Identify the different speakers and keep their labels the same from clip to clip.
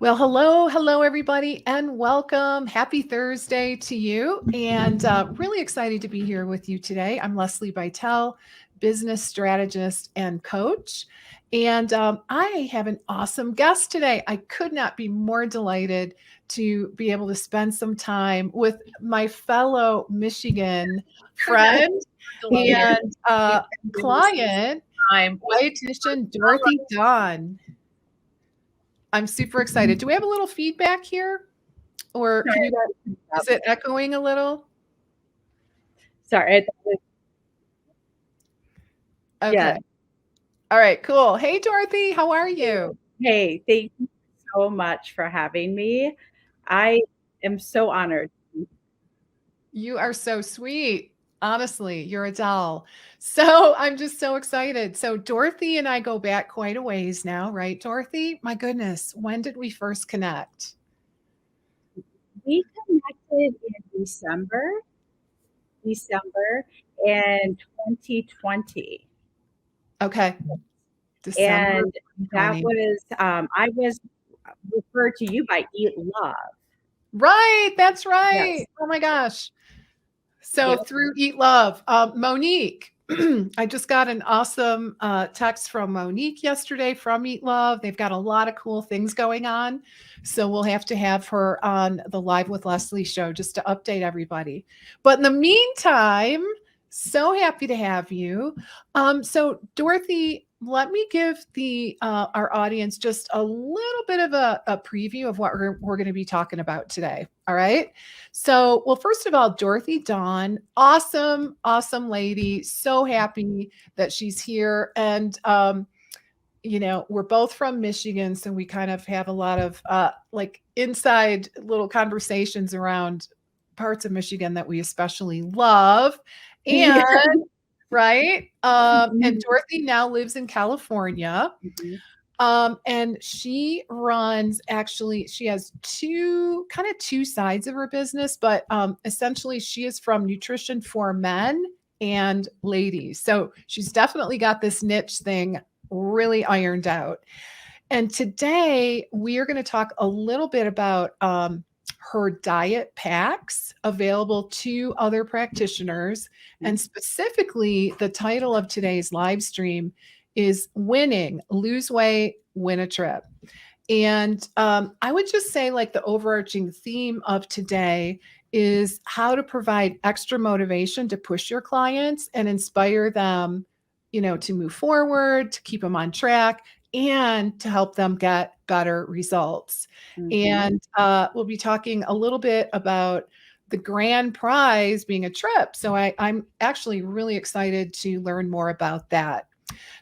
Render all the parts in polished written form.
Speaker 1: Well, hello, everybody, and welcome. Happy Thursday to you. And really excited to be here with you today. I'm Lesli Bitel, business strategist and coach. And I have an awesome guest today. I could not be more delighted to be able to spend some time with my fellow Michigan friend and client, dietitian Dorothy Dawn. I'm super excited. Do we have a little feedback here? Or can you guys, is it echoing a little?
Speaker 2: Sorry.
Speaker 1: Okay.
Speaker 2: Yeah.
Speaker 1: All right, cool. Hey, Dorothy, how are you?
Speaker 2: Hey, thank you so much for having me. I am so honored.
Speaker 1: You are so sweet. Honestly, you're a doll. So I'm just so excited. So Dorothy and I go back quite a ways now, right, Dorothy? My goodness, when did we first connect?
Speaker 2: We connected in December in 2020.
Speaker 1: Okay. December
Speaker 2: And that
Speaker 1: 2020.
Speaker 2: was, I was referred to you by Eat Love.
Speaker 1: Right, that's
Speaker 2: Yes.
Speaker 1: right. Oh my gosh. So
Speaker 2: Yep.
Speaker 1: through Eat Love, Monique, I just got an awesome text from Monique yesterday from Eat Love. They've got a lot of cool things going on. So we'll have to have her on the Live with Lesli show just to update everybody. But in the meantime, so happy to have you. So Dorothy, let me give the our audience just a little bit of a preview of what we're going to be talking about today. All right. So, well, first of all, Dorothy Dawn, awesome lady. So happy that she's here. And, we're both from Michigan. So we kind of have a lot of like inside little conversations around parts of Michigan that we especially love. And,
Speaker 2: Yeah.
Speaker 1: right. And Dorothy now lives in California.
Speaker 2: Mhm.
Speaker 1: And she runs actually, she has two sides of her business, but essentially she is from nutrition for men and ladies. So she's definitely got this niche thing really ironed out. And today we are going to talk a little bit about her diet packs available to other practitioners. And specifically, the title of today's live stream is Winning, Lose Weight, Win a Trip. And I would just say, like, the overarching theme of today is how to provide extra motivation to push your clients and inspire them, to move forward, to keep them on track, and to help them get better results.
Speaker 2: Mhm.
Speaker 1: And we'll be talking a little bit about the grand prize being a trip. So I'm actually really excited to learn more about that.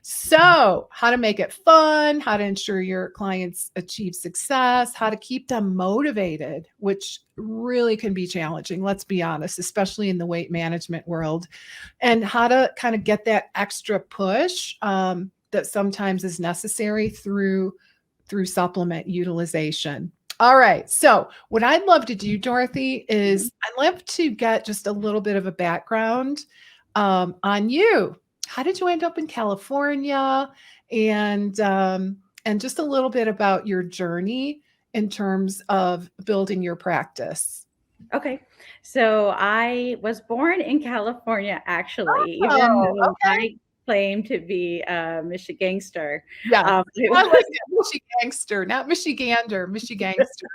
Speaker 1: So, how to make it fun, how to ensure your clients achieve success, how to keep them motivated, which really can be challenging, let's be honest, especially in the weight management world, and how to kind of get that extra push that sometimes is necessary through supplement utilization. All right. So, what I'd love to do, Dorothy, is I'd love to get just a little bit of a background on you. How did you end up in California? And just a little bit about your journey in terms of building your practice.
Speaker 2: Okay. So I was born in California, actually, even
Speaker 1: Oh,
Speaker 2: though
Speaker 1: okay.
Speaker 2: I claim to be a Michigangster.
Speaker 1: Yes.
Speaker 2: It
Speaker 1: I like
Speaker 2: was
Speaker 1: that. Michigangster, not Michigander, Michigangster.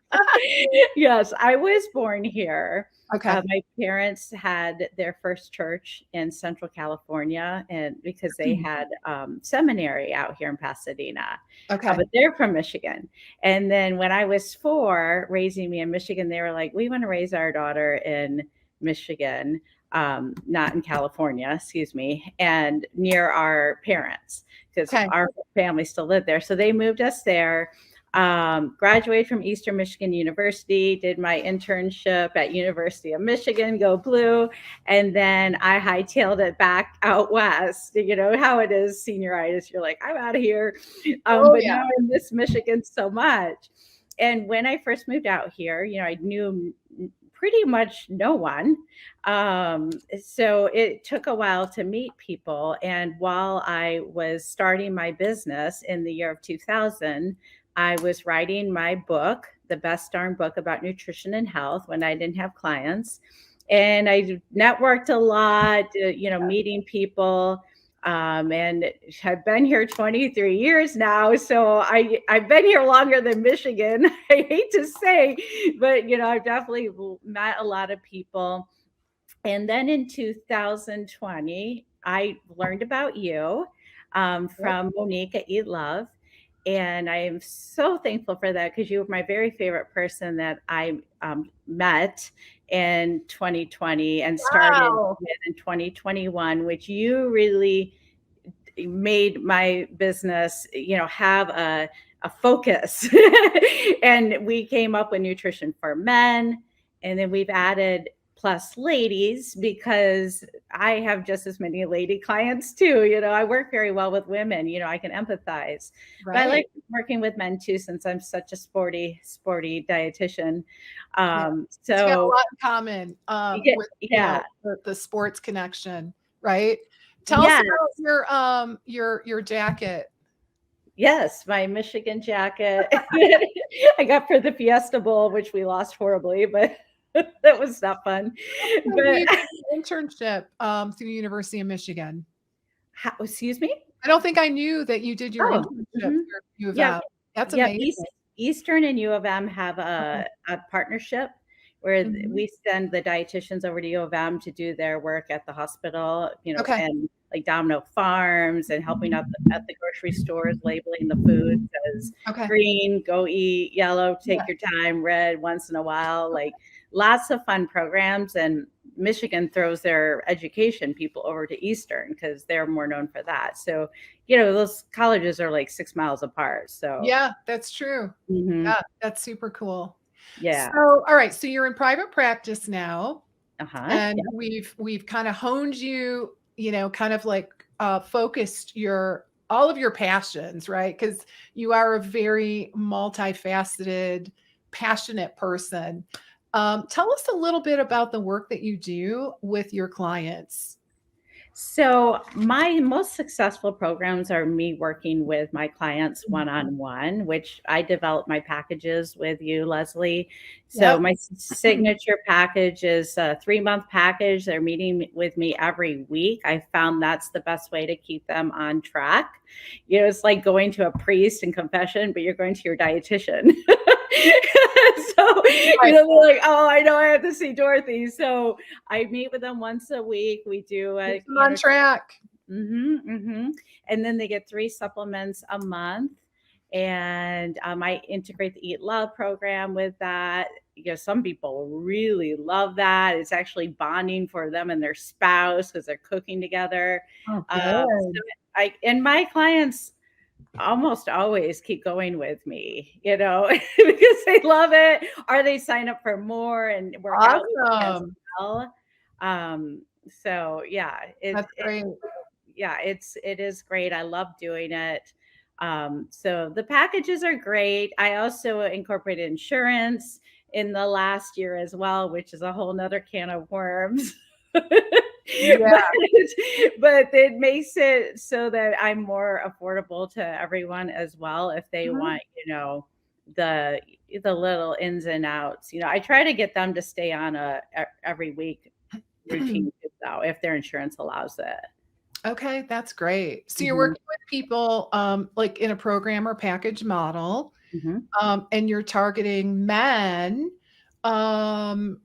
Speaker 2: yes, I was born here.
Speaker 1: Okay.
Speaker 2: My parents had their first church in Central California, and because they had seminary out here in Pasadena,
Speaker 1: Okay.
Speaker 2: but they're from Michigan. And then when I was 4, raising me in Michigan, they were like, "We want to raise our daughter in Michigan, not in California, excuse me, and near our parents, because
Speaker 1: Okay.
Speaker 2: our family still lived there." So they moved us there. Graduated from Eastern Michigan University, did my internship at University of Michigan, go blue, and then I hightailed it back out west. You know how it is, senioritis. You're like, I'm out of here,
Speaker 1: Oh,
Speaker 2: but
Speaker 1: yeah.
Speaker 2: now I miss Michigan so much. And when I first moved out here, I knew pretty much no one. So it took a while to meet people. And while I was starting my business in the year of 2000, I was writing my book, the best darn book about nutrition and health, when I didn't have clients. And I networked a lot, meeting people. And I've been here 23 years now. So I've been here longer than Michigan. I hate to say, but, I've definitely met a lot of people. And then in 2020, I learned about you from Monique at Eat Love. And I am so thankful for that because you were my very favorite person that I met in 2020 and started
Speaker 1: Wow.
Speaker 2: with in 2021, which you really made my business, have a focus. And we came up with nutrition for men. And then we've added plus ladies because I have just as many lady clients too. I work very well with women, I can empathize. But I
Speaker 1: Right.
Speaker 2: like working with men too, since I'm such a sporty dietitian.
Speaker 1: Yeah. You got a
Speaker 2: So
Speaker 1: lot in common
Speaker 2: yeah,
Speaker 1: with,
Speaker 2: yeah,
Speaker 1: the sports connection, right? Tell us
Speaker 2: yeah.
Speaker 1: about your jacket.
Speaker 2: Yes, my Michigan jacket I got for the Fiesta Bowl, which we lost horribly, but that was not fun.
Speaker 1: So
Speaker 2: But
Speaker 1: you did an internship through University of Michigan.
Speaker 2: excuse me?
Speaker 1: I don't think I knew that you did your
Speaker 2: Oh,
Speaker 1: internship
Speaker 2: mhm.
Speaker 1: through U of
Speaker 2: Yep,
Speaker 1: M. That's
Speaker 2: yep.
Speaker 1: amazing.
Speaker 2: Eastern and U of M have
Speaker 1: Okay.
Speaker 2: a partnership where
Speaker 1: Mhm.
Speaker 2: we send the dietitians over to U of M to do their work at the hospital,
Speaker 1: Okay.
Speaker 2: and like Domino Farms and helping out at the grocery stores, labeling the food says
Speaker 1: Okay.
Speaker 2: green, go eat, yellow,
Speaker 1: Yeah.
Speaker 2: take your time, red once in a while, like lots of fun programs. And Michigan throws their education people over to Eastern because they're more known for that. So, those colleges are like 6 miles apart. So,
Speaker 1: Yeah, that's true.
Speaker 2: mhm,
Speaker 1: Yeah, that's super cool.
Speaker 2: yeah.
Speaker 1: So, all right, so you're in private practice now,
Speaker 2: Uh-huh.
Speaker 1: and
Speaker 2: Yeah.
Speaker 1: we've kind of honed you, kind of like focused your all of your passions, right? Because you are a very multifaceted, passionate person. Tell us a little bit about the work that you do with your clients.
Speaker 2: So, my most successful programs are me working with my clients one on one, which I develop my packages with you, Leslie. So,
Speaker 1: Yep.
Speaker 2: my signature package is a 3-month package. They're meeting with me every week. I found that's the best way to keep them on track. It's like going to a priest in confession, but you're going to your dietitian. So,
Speaker 1: Right.
Speaker 2: they're like, oh, I know I have to see Dorothy. So, I meet with them once a week. We do
Speaker 1: Keep
Speaker 2: a
Speaker 1: them on track.
Speaker 2: And then they get 3 supplements a month. And I integrate the Eat Love program with that. Some people really love that. It's actually bonding for them and their spouse because they're cooking together.
Speaker 1: Oh,
Speaker 2: So
Speaker 1: good.
Speaker 2: and my clients almost always keep going with me, because they love it, or they sign up for more and work out with me as
Speaker 1: Awesome.
Speaker 2: well. So yeah,
Speaker 1: That's great.
Speaker 2: it is great. I love doing it. So the packages are great. I also incorporated insurance in the last year as well, which is a whole nother can of worms.
Speaker 1: Yeah.
Speaker 2: But it makes it so that I'm more affordable to everyone as well if they
Speaker 1: Mhm.
Speaker 2: want, the the little ins and outs. I try to get them to stay on every week routine though, if their insurance allows it.
Speaker 1: Okay, that's great. So you're
Speaker 2: Mhm,
Speaker 1: working with people, like in a program or package model,
Speaker 2: mhm.
Speaker 1: and you're targeting men, um,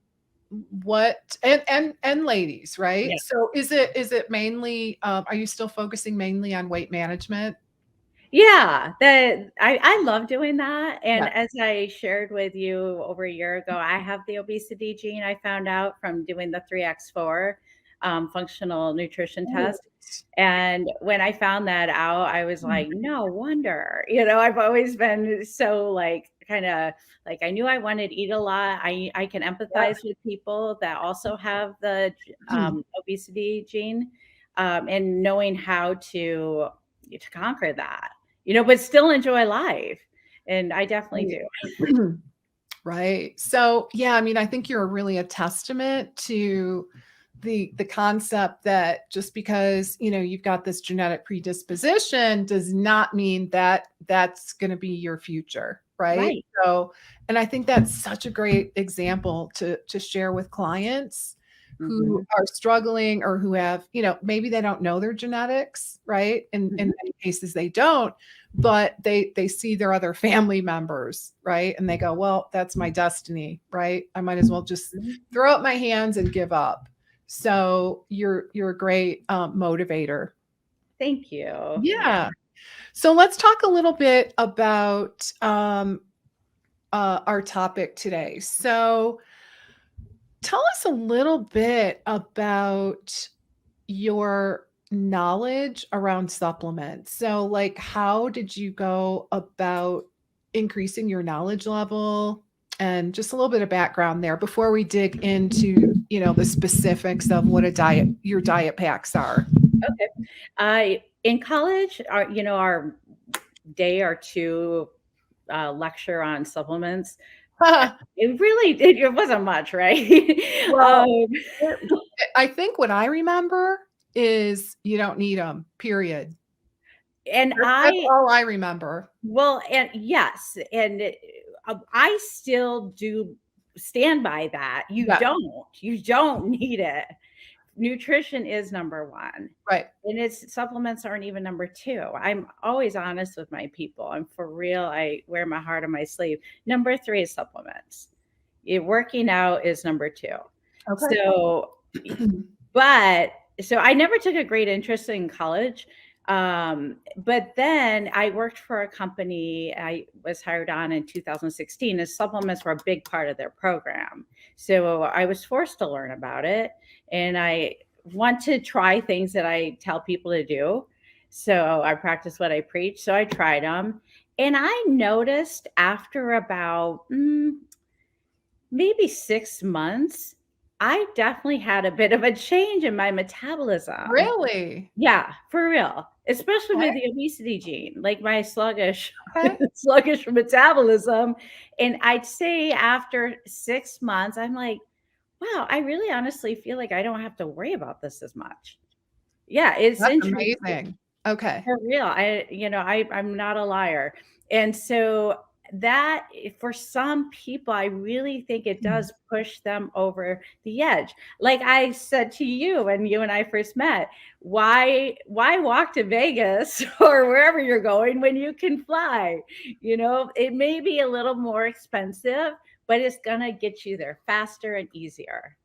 Speaker 1: what and ladies, right?
Speaker 2: Yeah.
Speaker 1: So is it mainly, are you still focusing mainly on weight management?
Speaker 2: Yeah, that I love doing that,
Speaker 1: Yeah.
Speaker 2: and as I shared with you over a year ago, I have the obesity gene I found out from doing the 3x4, functional nutrition
Speaker 1: Right.
Speaker 2: test, and when I found that out, I was
Speaker 1: Mm.
Speaker 2: like, "No wonder," I've always been so, like, kinda like, I knew I wanted to eat a lot. I can empathize with people that also have the
Speaker 1: Yeah.
Speaker 2: obesity gene, and knowing how to conquer that. But still enjoy life. And I definitely
Speaker 1: Right.
Speaker 2: do.
Speaker 1: Right. So, yeah, I mean, I think you're really a testament to the concept that just because, you've got this genetic predisposition does not mean that that's going to be your future, right?
Speaker 2: Right.
Speaker 1: So, and I think that's such a great example to share with clients who
Speaker 2: Hmm.
Speaker 1: are struggling or who have, maybe they don't know their genetics, right? In
Speaker 2: Hmm.
Speaker 1: many cases they don't, but they see their other family members, right? And they go, well, that's my destiny, right? I might as well just throw up my hands and give up. So you're a great motivator.
Speaker 2: Thank you. Yeah.
Speaker 1: Yeah. So let's talk a little bit about our topic today. So tell us a little bit about your knowledge around supplements. So, like, how did you go about increasing your knowledge level? And just a little bit of background there before we dig into, the specifics of what your diet packs are.
Speaker 2: Okay. I in college, our day or two lecture on supplements. It really did. It wasn't much, right?
Speaker 1: Well,
Speaker 2: um,
Speaker 1: I think what I remember is you don't need them, period.
Speaker 2: and
Speaker 1: That's all I remember.
Speaker 2: and yes, I still do stand by that.
Speaker 1: Yeah,
Speaker 2: You don't need it. Nutrition is number one.
Speaker 1: right.
Speaker 2: And its supplements aren't even number two. I'm always honest with my people. I'm for real. I wear my heart on my sleeve. Number three is supplements. Working out is number two.
Speaker 1: Okay.
Speaker 2: So, but so I never took a great interest in college. But then I worked for a company. I was hired on in 2016, and supplements were a big part of their program. So I was forced to learn about it, and I want to try things that I tell people to do. So I practice what I preach. So I tried them, and I noticed after about maybe 6 months, I definitely had a bit of a change in my metabolism.
Speaker 1: Really?
Speaker 2: Yeah, for real. Especially
Speaker 1: Okay.
Speaker 2: with the obesity gene, like my sluggish
Speaker 1: Okay.
Speaker 2: sluggish metabolism. And I'd say after 6 months, I'm like, wow, I really honestly feel like I don't have to worry about this as much. Yeah, it's
Speaker 1: That's
Speaker 2: interesting.
Speaker 1: amazing. Okay.
Speaker 2: For real. I'm not a liar. And so that for some people, I really think it
Speaker 1: Mm.
Speaker 2: does push them over the edge. Like I said to you when you and I first met, why walk to Vegas or wherever you're going when you can fly? It may be a little more expensive, but it's gonna get you there faster and easier.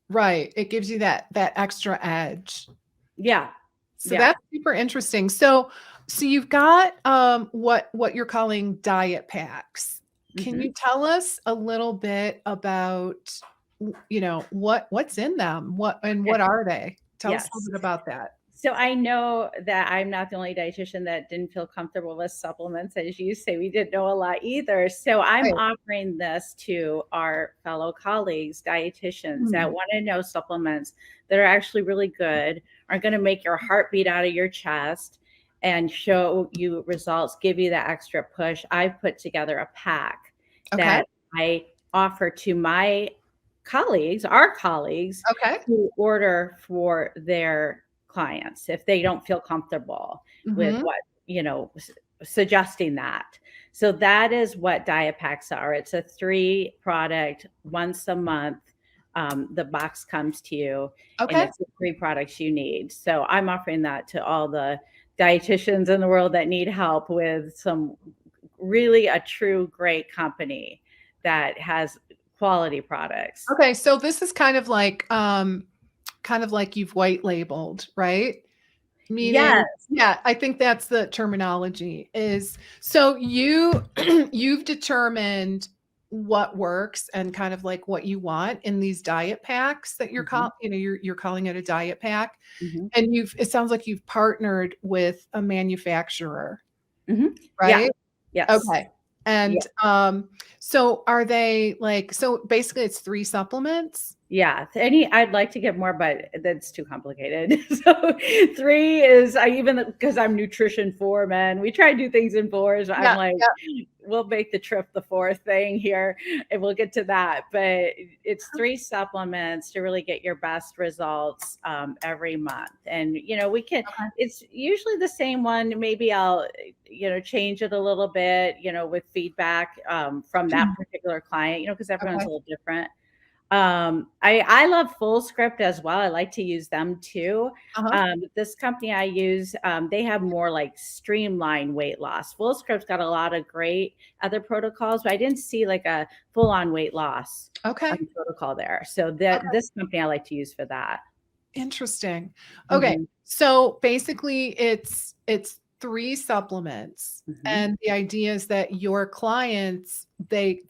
Speaker 1: Right. It gives you that extra edge.
Speaker 2: Yeah.
Speaker 1: So
Speaker 2: Yeah.
Speaker 1: that's super interesting. So you've got what you're calling diet packs. Can
Speaker 2: Hmm.
Speaker 1: you tell us a little bit about what's in them? What
Speaker 2: Okay.
Speaker 1: are they? Tell us a
Speaker 2: Yes.
Speaker 1: little bit about that.
Speaker 2: So I know that I'm not the only dietitian that didn't feel comfortable with supplements. As you say, we didn't know a lot either. So I'm
Speaker 1: Right.
Speaker 2: offering this to our fellow colleagues, dietitians that
Speaker 1: Mm.
Speaker 2: want to know supplements that are actually really good, are going to make your heart beat out of your chest and show you results, give you that extra push. I've put together a pack
Speaker 1: Okay.
Speaker 2: that I offer to my colleagues, our colleagues,
Speaker 1: Okay.
Speaker 2: to order for their clients if they don't feel comfortable with
Speaker 1: Mhm.
Speaker 2: what suggesting that. So that is what diet packs are. It's a 3 product once a month. The box comes to you, and
Speaker 1: Okay.
Speaker 2: it's the 3 products you need. So I'm offering that to all the dietitians in the world that need help with some really a true great company that has quality products.
Speaker 1: Okay. So this is kind of like you've white labeled, right? Meaning,
Speaker 2: Yes.
Speaker 1: yeah, I think that's the terminology is so you've determined what works and kind of like what you want in these diet packs that
Speaker 2: Mhm,
Speaker 1: you're calling it a diet pack.
Speaker 2: mhm,
Speaker 1: And it sounds like you've partnered with a manufacturer,
Speaker 2: mhm. Yeah.
Speaker 1: right?
Speaker 2: Yes.
Speaker 1: Okay. And
Speaker 2: Yeah.
Speaker 1: So are they like, so basically it's 3 supplements?
Speaker 2: Yeah, I'd like to get more, but that's too complicated. So 3 is I even because I'm nutrition 4 men. We try to do things in 4s. I'm
Speaker 1: Yeah,
Speaker 2: like,
Speaker 1: yeah.
Speaker 2: we'll make the trip the 4th thing here, and we'll get to that. But it's 3 supplements to really get your best results every month. And we can.
Speaker 1: Okay.
Speaker 2: It's usually the same one. Maybe I'll change it a little bit. With feedback from that particular client. Because everyone's
Speaker 1: Okay.
Speaker 2: a little different. I love Full Script as well. I like to use them too.
Speaker 1: Uh-huh.
Speaker 2: This company I use, they have more like streamlined weight loss. Full Script's got a lot of great other protocols, but I didn't see like a full on weight loss
Speaker 1: Okay.
Speaker 2: protocol there. So that
Speaker 1: Okay.
Speaker 2: this company I like to use for that.
Speaker 1: Interesting. Okay.
Speaker 2: Mhm,
Speaker 1: So basically it's 3 supplements,
Speaker 2: mhm.
Speaker 1: and the idea is that your clients, they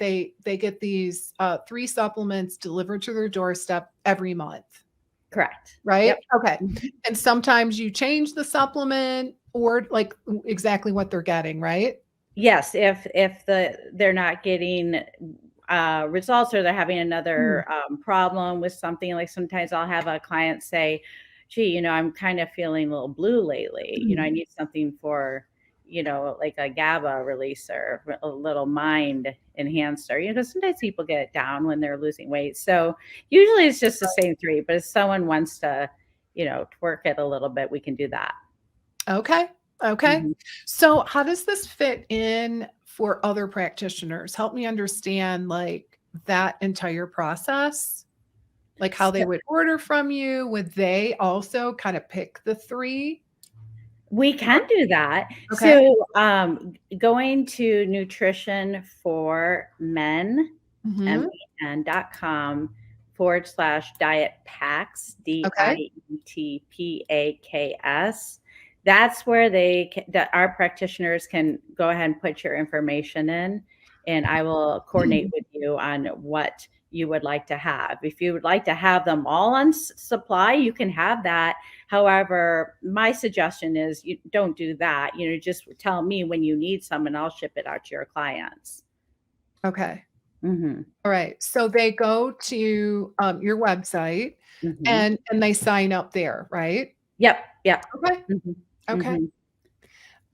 Speaker 1: get these 3 supplements delivered to their doorstep every month,
Speaker 2: Correct.
Speaker 1: right?
Speaker 2: Yep.
Speaker 1: Okay.
Speaker 2: Mhm.
Speaker 1: And sometimes you change the supplement or like exactly what they're getting, right?
Speaker 2: Yes, if they're not getting results or they're having
Speaker 1: Mhm.
Speaker 2: another problem with something, like sometimes I'll have a client say, "Gee, I'm kind of feeling a little blue lately.
Speaker 1: Mhm.
Speaker 2: I need something for." Like a GABA releaser, a little mind enhancer. Because sometimes people get down when they're losing weight. So usually it's just the same 3. But if someone wants to, twerk it a little bit, we can do that.
Speaker 1: Okay. Okay.
Speaker 2: Mhm.
Speaker 1: So how does this fit in for other practitioners? Help me understand like that entire process, like how they would order from you. Would they also kind of pick the 3?
Speaker 2: We can do that.
Speaker 1: Okay.
Speaker 2: So, going to nutrition for men,
Speaker 1: Mhm.
Speaker 2: men.com/diet packs,
Speaker 1: Okay.
Speaker 2: dietpaks. That's where that our practitioners can go ahead and put your information in, and I will coordinate with you on what you would like to have. If you would like to have them all on supply, you can have that. However, my suggestion is you don't do that. Just tell me when you need some and I'll ship it out to your clients.
Speaker 1: Okay.
Speaker 2: Mhm.
Speaker 1: All right. So they go to your website
Speaker 2: Mhm.
Speaker 1: and they sign up there, right?
Speaker 2: Yep, yep.
Speaker 1: Okay.
Speaker 2: Mhm.
Speaker 1: Okay.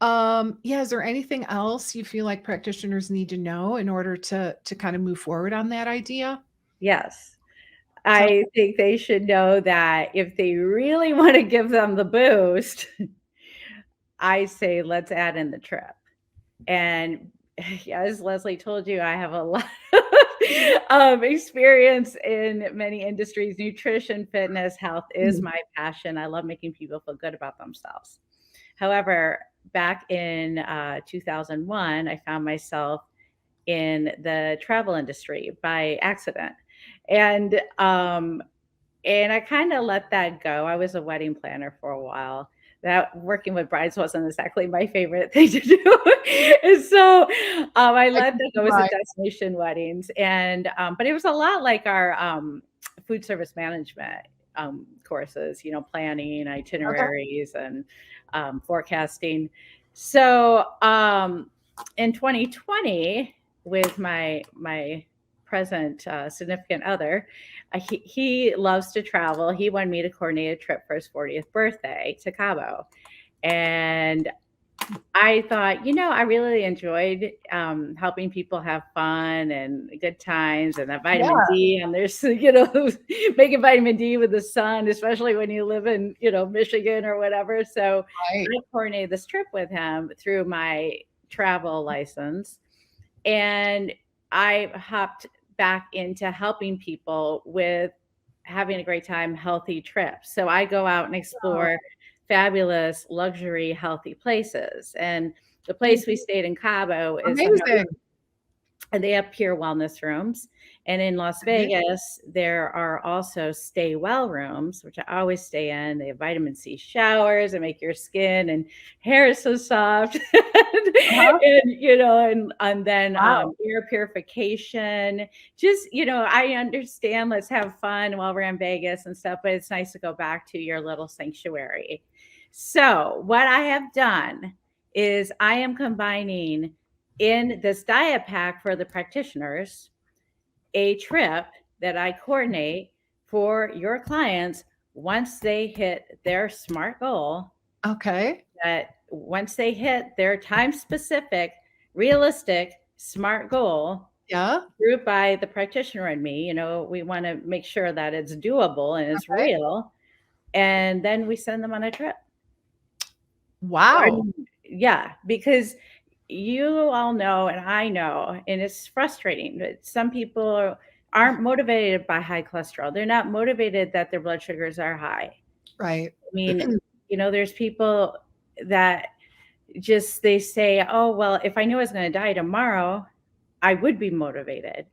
Speaker 2: Mhm.
Speaker 1: Yeah, is there anything else you feel like practitioners need to know in order to kind of move forward on that idea?
Speaker 2: Yes.
Speaker 1: Tell
Speaker 2: I think they should know that if they really wanna give them the boost, I say let's add in the trip. And as Leslie told you, I have a lot of experience in many industries. Nutrition, fitness, health is
Speaker 1: Mhm.
Speaker 2: my passion. I love making people feel good about themselves. However, back in 2001, I found myself in the travel industry by accident. And and I kind of let that go. I was a wedding planner for a while. That working with brides wasn't exactly my favorite thing to do. And so I
Speaker 1: I
Speaker 2: let
Speaker 1: can
Speaker 2: that
Speaker 1: see
Speaker 2: go as a
Speaker 1: why.
Speaker 2: destination weddings. And but it was a lot like our food service management courses, planning,
Speaker 1: Okay.
Speaker 2: itineraries, and forecasting. So in 2020, with my present significant other, he loves to travel. He wanted me to coordinate a trip for his 40th birthday to Cabo. And I thought, I really enjoyed helping people have fun and good times and that vitamin
Speaker 1: Yeah,
Speaker 2: D. And there's, making vitamin D with the sun, especially when you live in, Michigan or whatever. So
Speaker 1: right.
Speaker 2: I coordinated this trip with him through my travel license. And I hopped back into helping people with having a great time, healthy trips. So I go out and
Speaker 1: Oh,
Speaker 2: explore fabulous luxury healthy places. And the
Speaker 1: mm,
Speaker 2: place we stayed in Cabo is
Speaker 1: amazing.
Speaker 2: and they have pure wellness rooms. And in Las
Speaker 1: Okay.
Speaker 2: Vegas, there are also stay well rooms, which I always stay in. They have vitamin C showers and make your skin and hair so soft.
Speaker 1: Uh-huh.
Speaker 2: And then
Speaker 1: Wow.
Speaker 2: air purification. Just, I understand let's have fun while we're in Vegas and stuff, but it's nice to go back to your little sanctuary. So, what I have done is I am combining in this diet pack for the practitioners, a trip that I coordinate for your clients once they hit their SMART goal,
Speaker 1: Okay.
Speaker 2: that once they hit their time specific, realistic SMART goal,
Speaker 1: Yeah.
Speaker 2: approved by the practitioner and me, we want to make sure that it's doable and it's
Speaker 1: Okay.
Speaker 2: real. And then we send them on a trip. I
Speaker 1: Wow.
Speaker 2: mean, yeah, because you all know, and I know, and it's frustrating that some people aren't motivated by high cholesterol. They're not motivated that their blood sugars are high.
Speaker 1: Right.
Speaker 2: I mean, there's people that just they say, oh, well, if I knew I was going to die tomorrow, I would be motivated.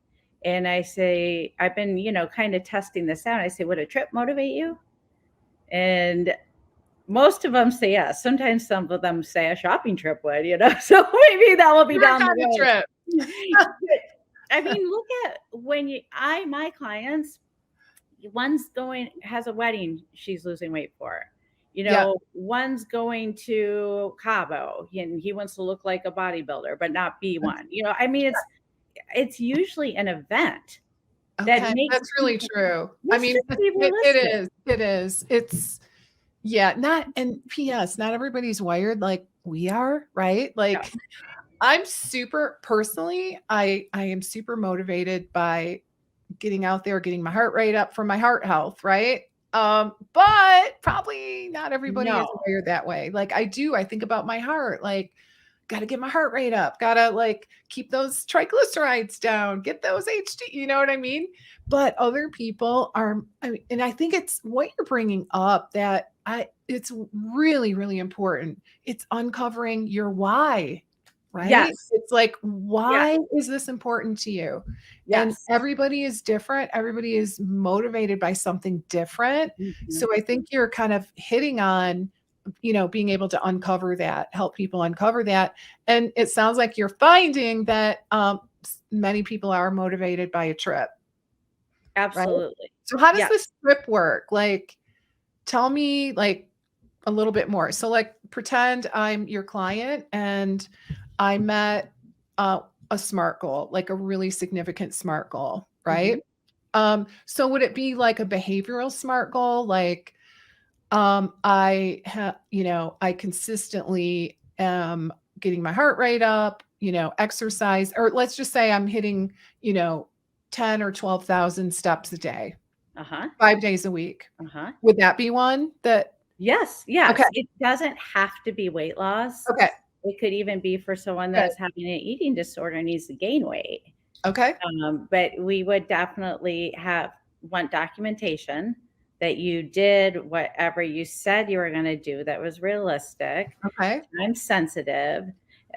Speaker 2: And I say, I've been, kind of testing this out. I say, would a trip motivate you? And most of them say yes. Sometimes some of them say a shopping trip would, so maybe that will be
Speaker 1: Your
Speaker 2: down the
Speaker 1: kind of
Speaker 2: road.
Speaker 1: trip.
Speaker 2: But, I mean, look at my clients, has a wedding she's losing weight for.
Speaker 1: Yeah.
Speaker 2: One's going to Cabo and he wants to look like a bodybuilder, but not be one. I mean, it's usually an event that
Speaker 1: Okay.
Speaker 2: makes
Speaker 1: That's really
Speaker 2: people,
Speaker 1: true. I
Speaker 2: let's
Speaker 1: mean,
Speaker 2: just be
Speaker 1: it
Speaker 2: realistic.
Speaker 1: is. It is. It's yeah, not and PS, not everybody's wired like we are, right?
Speaker 2: Yeah.
Speaker 1: Like I'm super personally, I am super motivated by getting out there, getting my heart rate up for my heart health, right? But probably not everybody is
Speaker 2: No.
Speaker 1: wired that way. Like I think about my heart, like got to get my heart rate up, got to like keep those triglycerides down, get those HD, you know what I mean? But other people are, I mean, and I think it's what you're bringing up that it's really, really important. It's uncovering your why, right?
Speaker 2: Yes.
Speaker 1: It's like,
Speaker 2: Yes.
Speaker 1: why is this important to you? And
Speaker 2: Yes.
Speaker 1: everybody is different. Everybody is motivated by something different.
Speaker 2: Mhm.
Speaker 1: So I think you're kind of hitting on, being able to uncover that, help people uncover that. And it sounds like you're finding that many people are motivated by a trip, right?
Speaker 2: Absolutely.
Speaker 1: So how does
Speaker 2: Yes.
Speaker 1: this trip work? Like, tell me like a little bit more. So like pretend I'm your client and I met a SMART goal, like a really significant SMART goal,
Speaker 2: Mhm.
Speaker 1: right? So would it be like a behavioral SMART goal? Like, I consistently am getting my heart rate up, exercise, or let's just say I'm hitting, 10 or 12,000 steps a day,
Speaker 2: Uh-huh.
Speaker 1: 5 days a week.
Speaker 2: Uh-huh.
Speaker 1: Would that be one that,
Speaker 2: Yes,
Speaker 1: okay,
Speaker 2: yes. It doesn't have to be weight loss.
Speaker 1: okay,
Speaker 2: It could even be for someone
Speaker 1: good,
Speaker 2: that's having an eating disorder and needs to gain weight.
Speaker 1: okay,
Speaker 2: But we would definitely want documentation that you did whatever you said you were going to do that was realistic,
Speaker 1: okay,
Speaker 2: time sensitive.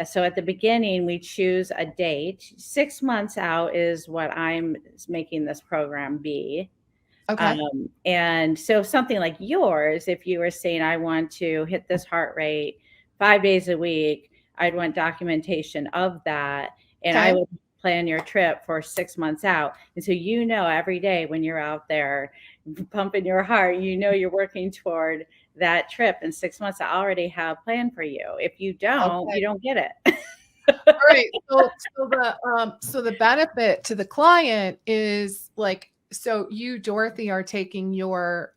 Speaker 2: So at the beginning, we choose a date. 6 months out is what I'm making this program be.
Speaker 1: okay,
Speaker 2: And so something like yours, if you were saying, I want to hit this heart rate 5 days a week, I'd want documentation of that. And I
Speaker 1: okay,
Speaker 2: would plan your trip for 6 months out. And so, every day when you're out there pumping your heart, you're working toward that trip. In 6 months, I already have a plan for you. If
Speaker 1: okay.
Speaker 2: you don't get it.
Speaker 1: All right. So the benefit to the client is like, so you, Dorothy, are taking your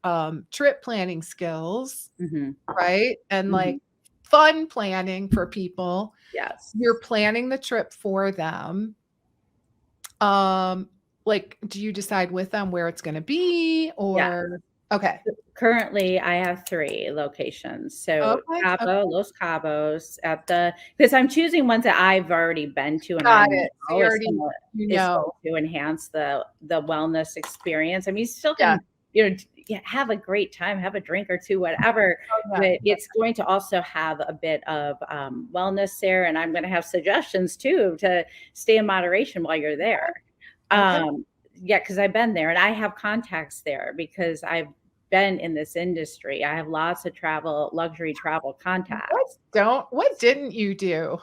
Speaker 1: trip planning skills,
Speaker 2: Mhm.
Speaker 1: right? And like
Speaker 2: Mhm.
Speaker 1: fun planning for people.
Speaker 2: Yes.
Speaker 1: You're planning the trip for them. Um, like, do you decide with them where it's gonna be
Speaker 2: Yeah.
Speaker 1: or okay.
Speaker 2: Currently, I have 3 locations. So
Speaker 1: Okay,
Speaker 2: Cabo,
Speaker 1: okay.
Speaker 2: Los Cabos because I'm choosing ones that I've already been to and I
Speaker 1: Got it. So
Speaker 2: know
Speaker 1: you already
Speaker 2: is going to enhance the wellness experience. I mean, you still
Speaker 1: yeah.
Speaker 2: can, have a great time, have a drink or 2, whatever,
Speaker 1: Oh, yeah.
Speaker 2: but it's going to also have a bit of, wellness there, and I'm gonna have suggestions too to stay in moderation while you're there.
Speaker 1: Okay.
Speaker 2: Yeah, because 'cause I've been there and I have contacts there because I've been in this industry. I have lots of luxury travel contacts.
Speaker 1: What didn't you do?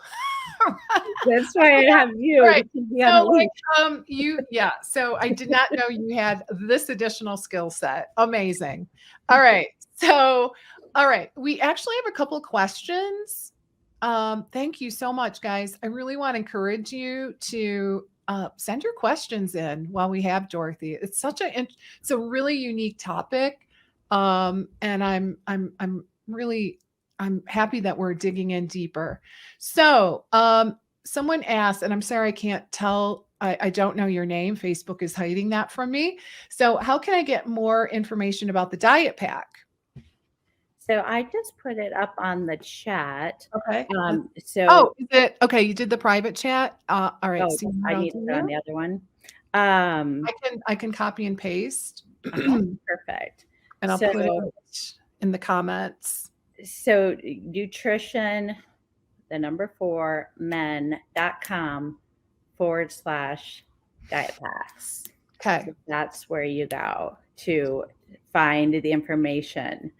Speaker 2: That's why I have you to
Speaker 1: Right.
Speaker 2: keep me on
Speaker 1: So,
Speaker 2: a leash.
Speaker 1: yeah, so I did not know you had this additional skill set. Amazing. All right. So, all right, we actually have a couple questions Thank you so much, guys. I really want to encourage you to send your questions in while we have Dorothy. It's it's a really unique topic, and I'm really I'm happy that we're digging in deeper. So, someone asked, and I'm sorry I can't tell. I don't know your name. Facebook is hiding that from me. So, how can I get more information about the diet pack?
Speaker 2: So I just put it up on the chat.
Speaker 1: Okay. Oh,
Speaker 2: So,
Speaker 1: is it okay? You did the private chat. All right.
Speaker 2: oh,
Speaker 1: See what
Speaker 2: I
Speaker 1: I'll
Speaker 2: need to put on
Speaker 1: do.
Speaker 2: the other one. Um,
Speaker 1: I can copy and paste,
Speaker 2: okay,
Speaker 1: and
Speaker 2: perfect.
Speaker 1: I'll
Speaker 2: So,
Speaker 1: put it in the comments.
Speaker 2: so nutrition, the number 4 men.com/diet packs.
Speaker 1: Okay.
Speaker 2: So that's where you go to find the information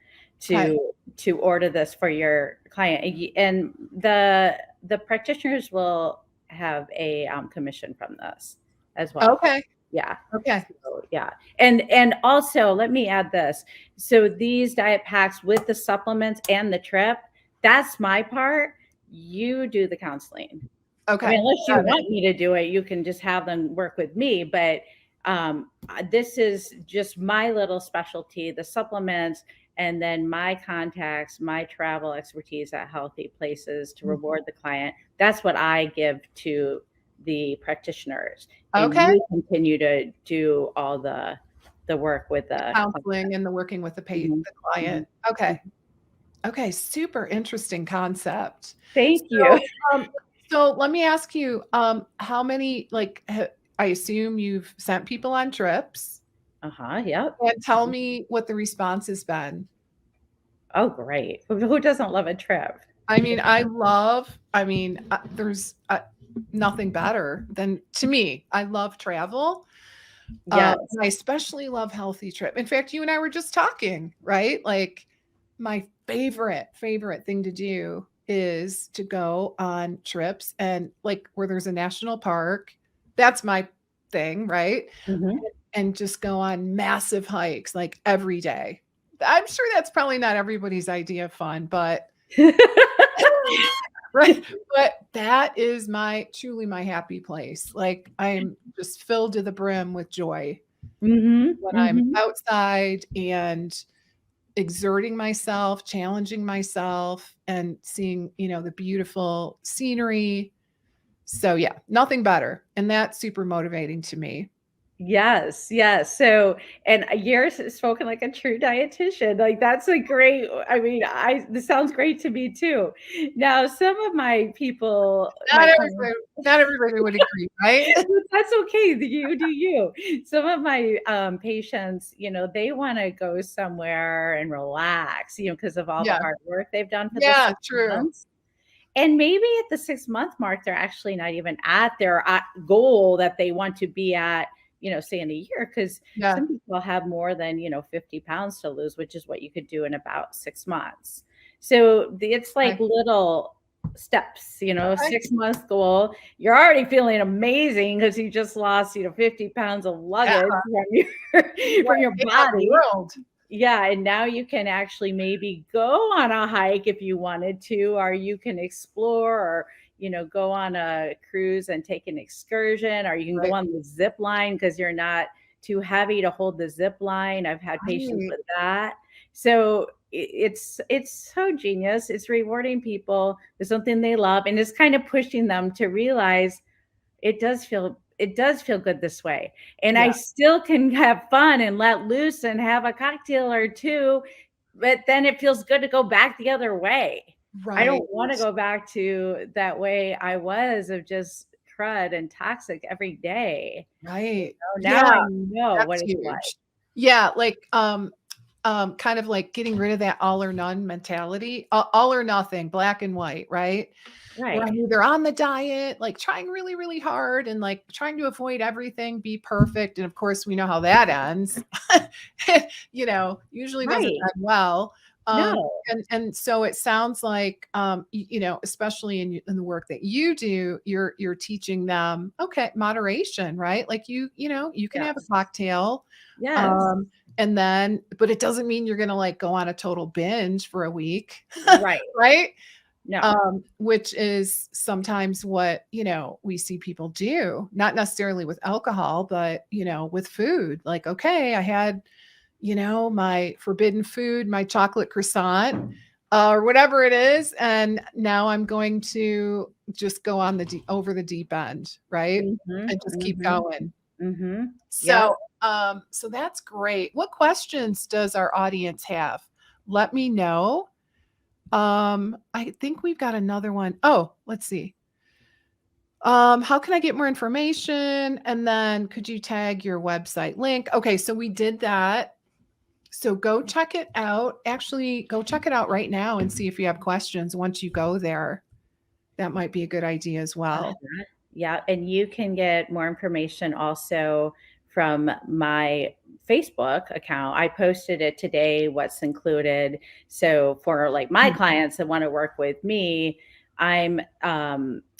Speaker 1: Okay.
Speaker 2: to order this for your client, and the practitioners will have a commission from this as well.
Speaker 1: Okay.
Speaker 2: Yeah.
Speaker 1: Okay.
Speaker 2: So, yeah. And also let me add this. So these diet packs with the supplements and the trip, that's my part. You do the counseling. I mean,
Speaker 1: Okay.
Speaker 2: unless you
Speaker 1: Got it.
Speaker 2: want me to do it, you can just have them work with me. But this is just my little specialty, the supplements, and then my contacts, my travel expertise at healthy places to reward the client. That's what I give to the practitioners. And
Speaker 1: Okay.
Speaker 2: you continue to do all the work with the
Speaker 1: Counseling and the working with
Speaker 2: Mhm.
Speaker 1: the client.
Speaker 2: Mhm.
Speaker 1: Okay. Okay. Super interesting concept.
Speaker 2: Thank you.
Speaker 1: So, so let me ask you, how many, like, I assume you've sent people on trips,
Speaker 2: Uh-huh. Yep.
Speaker 1: and tell me what the response has been.
Speaker 2: Oh, great. Who doesn't love a trip?
Speaker 1: There's nothing better than, to me, I love travel.
Speaker 2: Yes.
Speaker 1: And I especially love healthy trip. In fact, you and I were just talking, right? Like, my favorite thing to do is to go on trips and, like, where there's a national park. That's my thing, right?
Speaker 2: Mhm.
Speaker 1: And just go on massive hikes like every day. I'm sure that's probably not everybody's idea of fun, but right. But that is truly my happy place. Like, I'm just filled to the brim with joy
Speaker 2: Mhm,
Speaker 1: when I'm
Speaker 2: mhm.
Speaker 1: outside and exerting myself, challenging myself, and seeing, the beautiful scenery. So yeah, nothing better. And that's super motivating to me.
Speaker 2: Yes, yes. So, and yours is spoken like a true dietitian. Like that's a great, I mean, this sounds great to me too. Now, some of my people,
Speaker 1: Not
Speaker 2: my clients,
Speaker 1: everybody, not everybody would agree, right?
Speaker 2: that's okay. You do you. Some of my patients, they want to go somewhere and relax, because of all the
Speaker 1: Yeah.
Speaker 2: hard work they've done for the
Speaker 1: Yeah,
Speaker 2: six
Speaker 1: true.
Speaker 2: months. And maybe at the 6-month mark, they're actually not even at their goal that they want to be at, say in a year, because
Speaker 1: Yeah.
Speaker 2: some people have more than, 50 pounds to lose, which is what you could do in about 6 months. So it's like
Speaker 1: Okay.
Speaker 2: little steps,
Speaker 1: Okay.
Speaker 2: 6 month goal. You're already feeling amazing because you just lost, 50 pounds of
Speaker 1: Yeah.
Speaker 2: luggage from your,
Speaker 1: What
Speaker 2: from your
Speaker 1: made up
Speaker 2: body.
Speaker 1: world.
Speaker 2: Yeah, and now you can actually maybe go on a hike if you wanted to, or you can explore, or go on a cruise and take an excursion, or you can go
Speaker 1: Right.
Speaker 2: on the zip line because you're not too heavy to hold the zip line. I've had patients
Speaker 1: Right.
Speaker 2: with that. So it's so genius. It's rewarding people with something they love, and it's kind of pushing them to realize it does feel good this way, and
Speaker 1: Yeah.
Speaker 2: I still can have fun and let loose and have a cocktail or two, but then it feels good to go back the other way. I
Speaker 1: Right.
Speaker 2: don't want to go back to that way I was, of just crud and toxic every day.
Speaker 1: Right.
Speaker 2: Now I
Speaker 1: Yeah.
Speaker 2: know
Speaker 1: That's
Speaker 2: what it's like.
Speaker 1: huge. Yeah, like, kind of like getting rid of that all or none mentality, all or nothing, black and white, right? Where
Speaker 2: Right.
Speaker 1: I'm either on the diet, like trying really, really hard and like trying to avoid everything, be perfect. And of course, we know how that ends. Usually doesn't
Speaker 2: Right.
Speaker 1: end well.
Speaker 2: No.
Speaker 1: And so it sounds like, especially in the work that you do, you're teaching them, okay, moderation, right? Like, you can have a
Speaker 2: Yes.
Speaker 1: cocktail,
Speaker 2: Yes.
Speaker 1: um, and then, but it doesn't mean you're gonna like go on a total binge for a week,
Speaker 2: Right.
Speaker 1: right?
Speaker 2: No.
Speaker 1: which is sometimes what, we see people do, not necessarily with alcohol, but, with food. Like, okay, I had, my forbidden food, my chocolate croissant, or whatever it is. And now I'm going to just go on over the deep end, right?
Speaker 2: Mm-hmm,
Speaker 1: And just keep
Speaker 2: mm-hmm,
Speaker 1: going.
Speaker 2: mm-hmm. Yep.
Speaker 1: So that's great. What questions does our audience have? Let me know. I think we've got another one. Oh, let's see. How can I get more information? And then could you tag your website link? Okay, so we did that. So go check it out. Actually, go check it out right now and see if you have questions once you go there. That might be a good idea as well.
Speaker 2: Yeah, and you can get more information also from my Facebook account. I posted it today, what's included. So for like my clients that want to work with me, I'm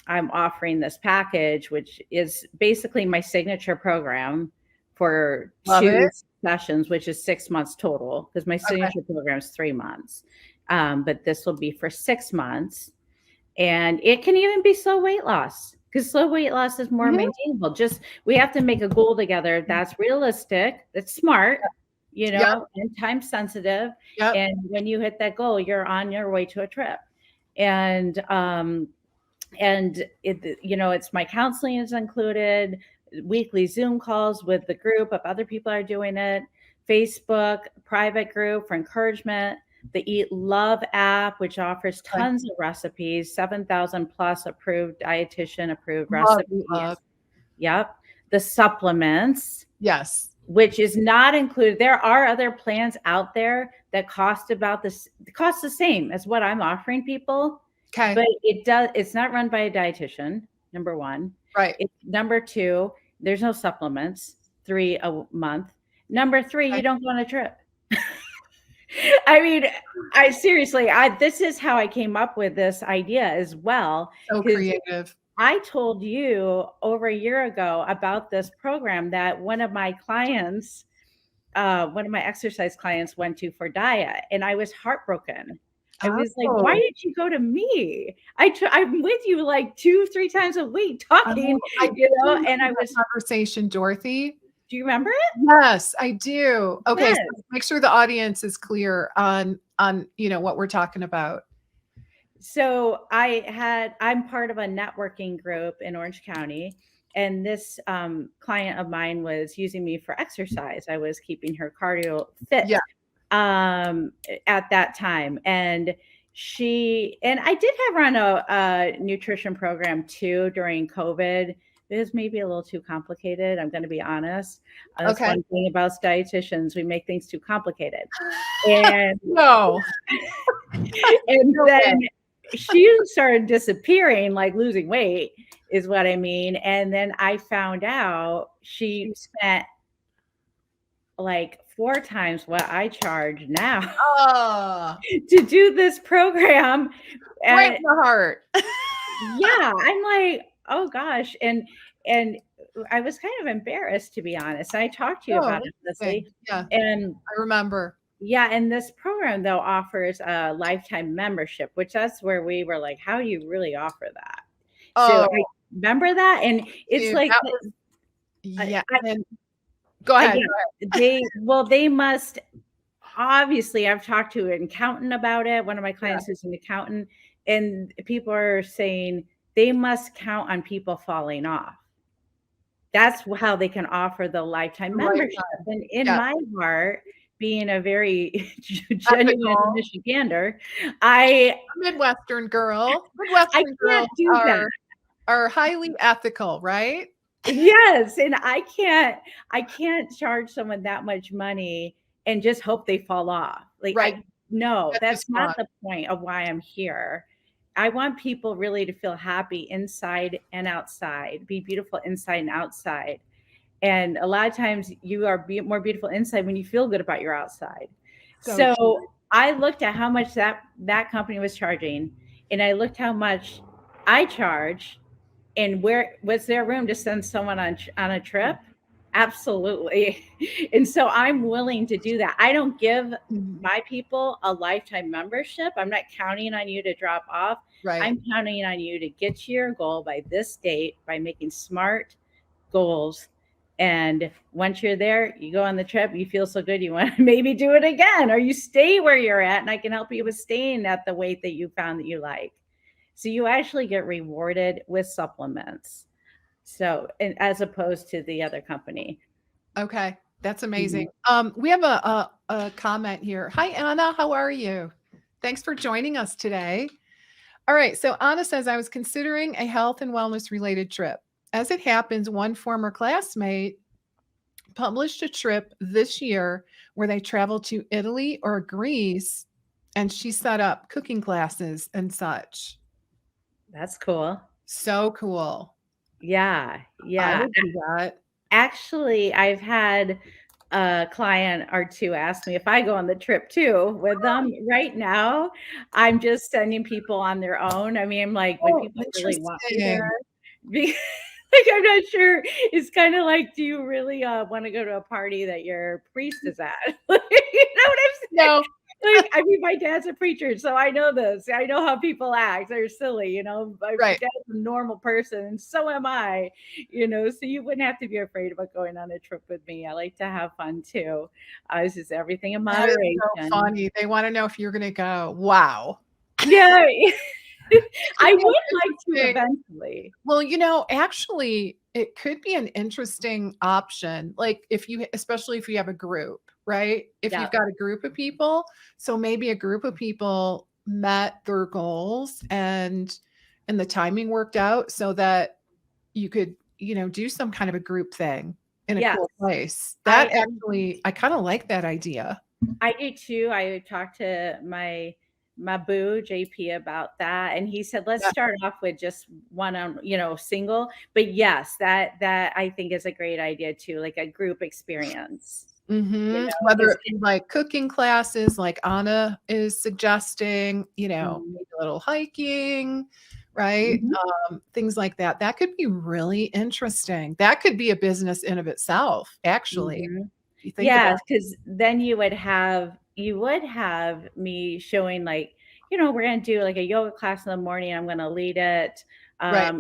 Speaker 2: offering this package, which is basically my signature program for
Speaker 1: Love it.
Speaker 2: 2 sessions, which is 6 months total, because my
Speaker 1: Okay.
Speaker 2: signature program is 3 months. But this will be for 6 months. And it can even be slow weight loss, because slow weight loss is more
Speaker 1: Mhm.
Speaker 2: maintainable. Just we have to make a goal together that's realistic, that's smart,
Speaker 1: Yep.
Speaker 2: and time sensitive.
Speaker 1: Yep.
Speaker 2: And when you hit that goal, you're on your way to a trip. And it's my counseling is included, weekly Zoom calls with the group of other people are doing it, Facebook private group for encouragement, the Eat Love app, which offers
Speaker 1: Okay.
Speaker 2: tons of recipes, 7,000 plus approved dietitian approved
Speaker 1: Love, love.
Speaker 2: recipes. Yep. The supplements,
Speaker 1: Yes.
Speaker 2: which is not included. There are other plans out there that cost the same as what I'm offering people,
Speaker 1: Okay.
Speaker 2: but it's not run by a dietitian, number one.
Speaker 1: Right.
Speaker 2: Number two, there's no supplements, 3 a month. Number three,
Speaker 1: Okay.
Speaker 2: you don't go on a trip. I mean, this is how I came up with this idea as well.
Speaker 1: So
Speaker 2: Because
Speaker 1: creative.
Speaker 2: I told you over a year ago about this program that one of my exercise clients went to for diet, and I was heartbroken. I was like, why
Speaker 1: Oh.
Speaker 2: did you go to me? I'm with you like 2-3 times a week
Speaker 1: Oh,
Speaker 2: talking,
Speaker 1: I do remember
Speaker 2: and I
Speaker 1: that
Speaker 2: was,
Speaker 1: conversation, Dorothy.
Speaker 2: do you remember it?
Speaker 1: Yes, I do. Okay, so
Speaker 2: Yes.
Speaker 1: make sure the audience is clear on, what we're talking about.
Speaker 2: So I'm part of a networking group in Orange County, and this client of mine was using me for exercise. I was keeping her cardio fit
Speaker 1: Yeah.
Speaker 2: at that time, and I did have run a nutrition program too during COVID. It was maybe a little too complicated. I'm going to be honest. That's
Speaker 1: Okay.
Speaker 2: one thing about dietitians: we make things too complicated. And
Speaker 1: No.
Speaker 2: and then she started disappearing, like losing weight is what I mean. And then I found out she spent like 4 times what I charge now
Speaker 1: Oh,
Speaker 2: to do this program.
Speaker 1: break
Speaker 2: And
Speaker 1: my heart.
Speaker 2: yeah, I'm like, oh gosh. And I was kind of embarrassed, to be honest. I talked to you
Speaker 1: Oh,
Speaker 2: about it,
Speaker 1: interesting.
Speaker 2: Leslie.
Speaker 1: Yeah,
Speaker 2: And
Speaker 1: I remember.
Speaker 2: yeah, and this program though offers a lifetime membership, which that's where we were like, how do you really offer that? So
Speaker 1: Oh,
Speaker 2: I remember that, and it's
Speaker 1: dude,
Speaker 2: like,
Speaker 1: that was
Speaker 2: I,
Speaker 1: yeah, and go ahead.
Speaker 2: yeah, they must obviously. I've talked to an accountant about it. One of my
Speaker 1: Yeah,
Speaker 2: clients is an accountant, and people are saying they must count on people falling off. That's how they can offer the lifetime
Speaker 1: the
Speaker 2: membership.
Speaker 1: lifetime.
Speaker 2: And in
Speaker 1: Yeah,
Speaker 2: my heart, being a very genuine
Speaker 1: ethical.
Speaker 2: Michigander, I
Speaker 1: Midwestern girl.
Speaker 2: I
Speaker 1: Midwestern
Speaker 2: can't
Speaker 1: girls
Speaker 2: do that.
Speaker 1: are highly ethical, right?
Speaker 2: Yes, and I can't charge someone that much money and just hope they fall off. Like,
Speaker 1: Right.
Speaker 2: I no,
Speaker 1: That's
Speaker 2: that's
Speaker 1: just
Speaker 2: not
Speaker 1: wrong.
Speaker 2: the point of why I'm here. I want people really to feel happy inside and outside, be beautiful inside and outside. And a lot of times you are more beautiful inside when you feel good about your outside.
Speaker 1: So true.
Speaker 2: So I looked at how much that company was charging, and I looked how much I charge, and where was there room to send someone on a trip? Absolutely. And so I'm willing to do that. I don't give
Speaker 1: Mhm.
Speaker 2: my people a lifetime membership. I'm not counting on you to drop off.
Speaker 1: Right.
Speaker 2: I'm counting on you to get to your goal by this date by making smart goals. And once you're there, you go on the trip, you feel so good, you want to maybe do it again, or you stay where you're at, and I can help you with staying at the weight that you found that you like. So you actually get rewarded with supplements. So, and as opposed to the other company.
Speaker 1: Okay. That's amazing.
Speaker 2: Mhm.
Speaker 1: We have a comment here. Hi, Anna. How are you? Thanks for joining us today. All right. So Anna says, I was considering a health and wellness related trip. As it happens, one former classmate published a trip this year where they traveled to Italy or Greece, and she set up cooking classes and such.
Speaker 2: That's cool.
Speaker 1: So cool.
Speaker 2: Yeah,
Speaker 1: I
Speaker 2: yeah.
Speaker 1: would do that.
Speaker 2: Actually, I've had a client or two ask me if I go on the trip too with them. Right now, I'm just sending people on their own. I mean, like when
Speaker 1: Oh,
Speaker 2: people really want me there,
Speaker 1: interesting.
Speaker 2: be like, I'm not sure. It's kind of like, do you really want to go to a party that your priest is at? Like, you know what I'm saying?
Speaker 1: No,
Speaker 2: Like, I mean, my dad's a preacher, so I know this. I know how people act. They're silly, you know. My
Speaker 1: right.
Speaker 2: dad's a normal person, and so am I, you know. So you wouldn't have to be afraid about going on a trip with me. I like to have fun too. It's just everything in
Speaker 1: That is so
Speaker 2: moderation.
Speaker 1: funny. They want to know if you're going to go. Wow.
Speaker 2: Yeah,
Speaker 1: It could
Speaker 2: I
Speaker 1: be an
Speaker 2: would like to
Speaker 1: interesting.
Speaker 2: eventually.
Speaker 1: Well, actually, it could be an interesting option. Like if you, especially if you have a group, right? If
Speaker 2: Yeah,
Speaker 1: you've got a group of people, so maybe a group of people met their goals and the timing worked out so that you could, do some kind of a group thing in a
Speaker 2: yes,
Speaker 1: cool place. That
Speaker 2: I
Speaker 1: actually, I kind of like that idea.
Speaker 2: I do too. I talked to my boo JP about that, and he said let's
Speaker 1: Yeah.
Speaker 2: start off with just one on single. But yes, that I think is a great idea too, like a group experience. You
Speaker 1: Mhm.
Speaker 2: know,
Speaker 1: Whether
Speaker 2: because
Speaker 1: it be like cooking classes like Anna is suggesting, maybe a little hiking, right? Things like that. That could be really interesting. That could be a business in of itself, actually. If you think about
Speaker 2: yes, because then you would have me showing like, we're gonna do like a yoga class in the morning. I'm gonna lead it.
Speaker 1: right.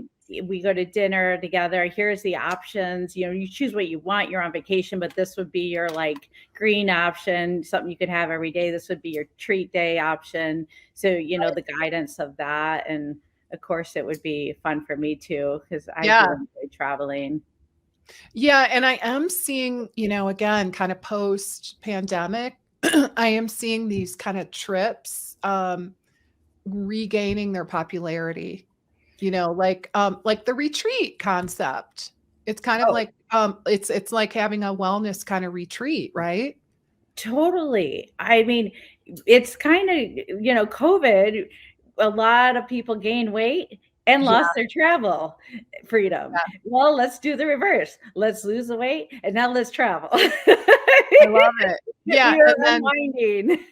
Speaker 2: We go to dinner together. Here's the options. You choose what you want. You're on vacation, but this would be your like green option, something you could have every day. This would be your treat day option. So, the guidance of that. And of course, it would be fun for me too, because I
Speaker 1: Yeah.
Speaker 2: do enjoy traveling.
Speaker 1: Yeah, and I am seeing, again, kind of post pandemic, I am seeing these kind of trips regaining their popularity. Like the retreat concept. It's kind of
Speaker 2: Oh,
Speaker 1: like it's like having a wellness kind of retreat, right?
Speaker 2: totally. I mean, it's kind of, COVID, a lot of people gained weight and
Speaker 1: Yeah,
Speaker 2: lost their travel freedom.
Speaker 1: yeah.
Speaker 2: Well, let's do the reverse. Let's lose the weight and now let's travel.
Speaker 1: I love it. Yeah,
Speaker 2: We are
Speaker 1: and then
Speaker 2: unwinding.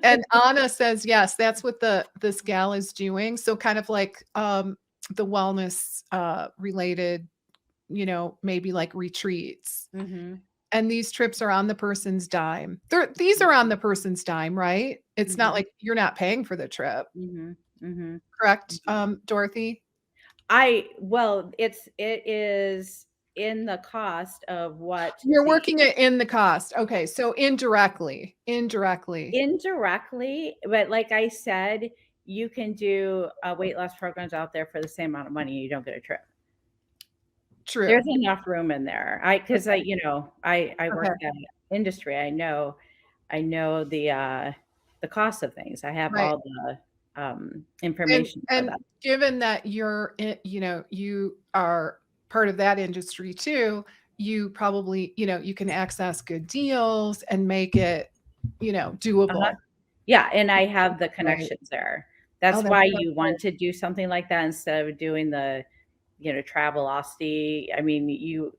Speaker 1: and Anna says, yes, that's what this gal is doing. So kind of like the wellness related, maybe like retreats.
Speaker 2: Hmm.
Speaker 1: And these trips are on the person's dime. These are on the person's dime, right? It's not
Speaker 2: Hmm.
Speaker 1: like you're not paying for the trip,
Speaker 2: Hmm. Hmm.
Speaker 1: correct, Dorothy?
Speaker 2: Well, it is in the cost of what
Speaker 1: You're
Speaker 2: the
Speaker 1: working it in the cost. Okay, so indirectly. Indirectly.
Speaker 2: indirectly, but like I said, you can do weight loss programs out there for the same amount of money. You don't get a trip. There's
Speaker 1: True.
Speaker 2: enough room in there. Because
Speaker 1: Okay,
Speaker 2: I work
Speaker 1: okay,
Speaker 2: that industry. I know the cost of things. I have
Speaker 1: right.
Speaker 2: all the
Speaker 1: And
Speaker 2: information for
Speaker 1: and
Speaker 2: that.
Speaker 1: given that you are part of that industry too, you probably, you can access good deals and make it,
Speaker 2: Uh-huh.
Speaker 1: doable,
Speaker 2: Yeah, and I have the
Speaker 1: right?
Speaker 2: connections there.
Speaker 1: Oh,
Speaker 2: That's
Speaker 1: that's
Speaker 2: why
Speaker 1: so
Speaker 2: you want
Speaker 1: good.
Speaker 2: to do something like that instead of doing the Travelocity. I mean,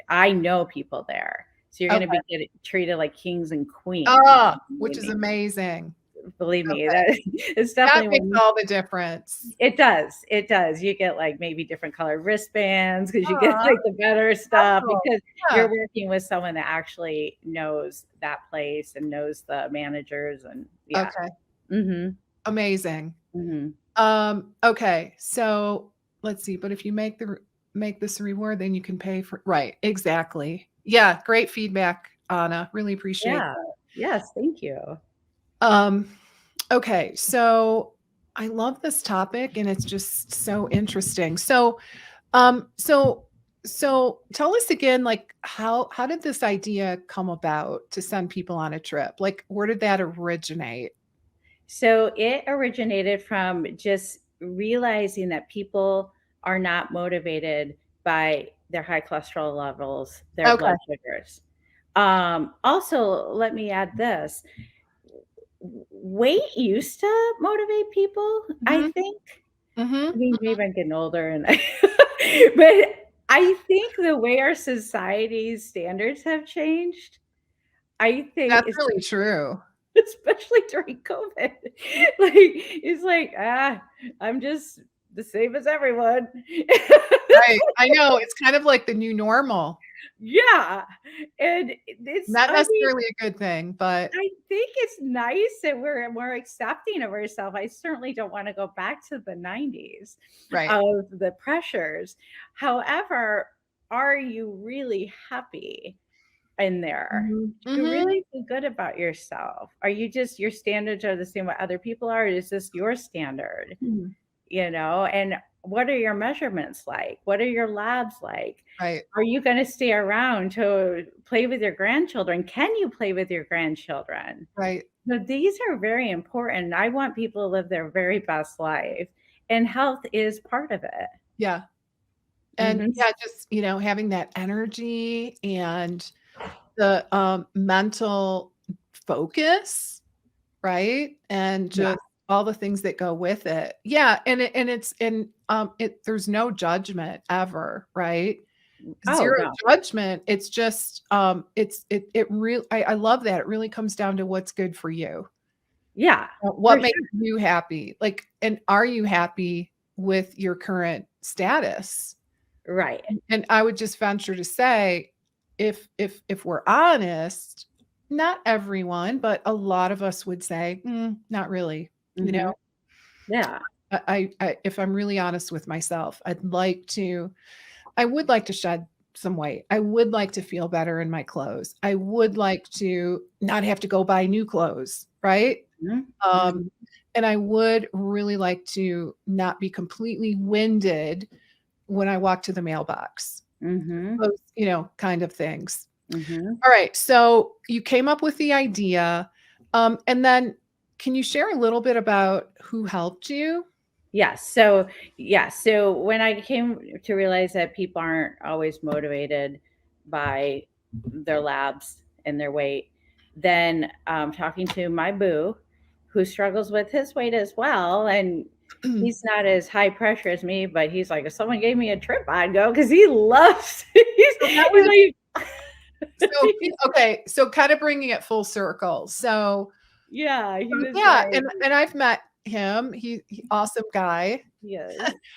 Speaker 2: I know people there. So you're gonna
Speaker 1: Okay.
Speaker 2: be treated like kings and queens.
Speaker 1: Ah, which is amazing.
Speaker 2: Believe me,
Speaker 1: Okay.
Speaker 2: that it's
Speaker 1: That
Speaker 2: definitely
Speaker 1: makes
Speaker 2: one.
Speaker 1: all the difference.
Speaker 2: It does, it does. You get, like, maybe different colored wristbands because you get,
Speaker 1: Aw,
Speaker 2: like, the better stuff
Speaker 1: special.
Speaker 2: because you're
Speaker 1: Yeah.
Speaker 2: working with someone that actually knows that place and knows the managers and yeah.
Speaker 1: Okay.
Speaker 2: Mhm,
Speaker 1: Amazing.
Speaker 2: mhm.
Speaker 1: Okay. So let's see. But if you make this a reward, then you can pay for right. Exactly. Yeah. Great feedback, Anna. Really appreciate
Speaker 2: Yeah.
Speaker 1: that.
Speaker 2: Yes, thank you.
Speaker 1: Um, okay. So I love this topic and it's just so interesting. Um, so so tell us again, like how did this idea come about to send people on a trip? Like where did that originate?
Speaker 2: So it originated from just realizing that people are not motivated by their high cholesterol levels, their
Speaker 1: Okay.
Speaker 2: blood sugars. Also, let me add this. Weight used to motivate people, I
Speaker 1: Mhm.
Speaker 2: think.
Speaker 1: Mhm.
Speaker 2: I mean,
Speaker 1: Mhm.
Speaker 2: maybe I'm getting older and but I think the way our society's standards have changed, I think
Speaker 1: That's
Speaker 2: is
Speaker 1: really true.
Speaker 2: especially during COVID. Like, it's like, I'm just the same as everyone.
Speaker 1: Right. I know, it's kind of like the new normal.
Speaker 2: Yeah, and it's
Speaker 1: Not
Speaker 2: I mean,
Speaker 1: necessarily a good thing, but
Speaker 2: I think it's nice that we're more accepting of ourselves. I certainly don't wanna go back to the '90s
Speaker 1: right.
Speaker 2: of the pressures. However, are you really happy in there?
Speaker 1: Mhm.
Speaker 2: Do you
Speaker 1: Mhm.
Speaker 2: really feel good about yourself? Are you just your standards are the same what other people are? Or is this your standard?
Speaker 1: Mhm.
Speaker 2: And what are your measurements like? What are your labs like?
Speaker 1: Right.
Speaker 2: Are you going to stay around to play with your grandchildren? Can you play with your grandchildren?
Speaker 1: Right.
Speaker 2: So these are very important. I want people to live their very best life, and health is part of it.
Speaker 1: Yeah. And
Speaker 2: Mhm.
Speaker 1: yeah, just, having that energy and the, mental focus, right? And
Speaker 2: Yeah.
Speaker 1: just all the things that go with it. Yeah, there's no judgment ever, right?
Speaker 2: Oh,
Speaker 1: 0
Speaker 2: no.
Speaker 1: judgment. It's just, I love that. It really comes down to what's good for you.
Speaker 2: Yeah, for
Speaker 1: What makes
Speaker 2: sure.
Speaker 1: you happy? Like, and are you happy with your current status?
Speaker 2: Right.
Speaker 1: And I would just venture to say, if we're honest, not everyone, but a lot of us would say, not really. You know,
Speaker 2: Mhm. Yeah.
Speaker 1: if I'm really honest with myself, I would like to shed some weight. I would like to feel better in my clothes. I would like to not have to go buy new clothes, right?
Speaker 2: Mhm.
Speaker 1: Um,
Speaker 2: Mhm.
Speaker 1: and I would really like to not be completely winded when I walk to the mailbox.
Speaker 2: Mhm.
Speaker 1: Those, kind of things.
Speaker 2: Mhm.
Speaker 1: All right, so you came up with the idea, and then can you share a little bit about who helped you?
Speaker 2: So when I came to realize that people aren't always motivated by their labs and their weight, then talking to my boo, who struggles with his weight as well, and he's not as high pressure as me, but he's like, if someone gave me a trip, I'd go because he loves.
Speaker 1: So that
Speaker 2: He's
Speaker 1: was
Speaker 2: like,
Speaker 1: okay, so kinda bringing it full circle. So,
Speaker 2: yeah, he was
Speaker 1: yeah,
Speaker 2: like,
Speaker 1: and I've met him. He awesome guy,
Speaker 2: yes,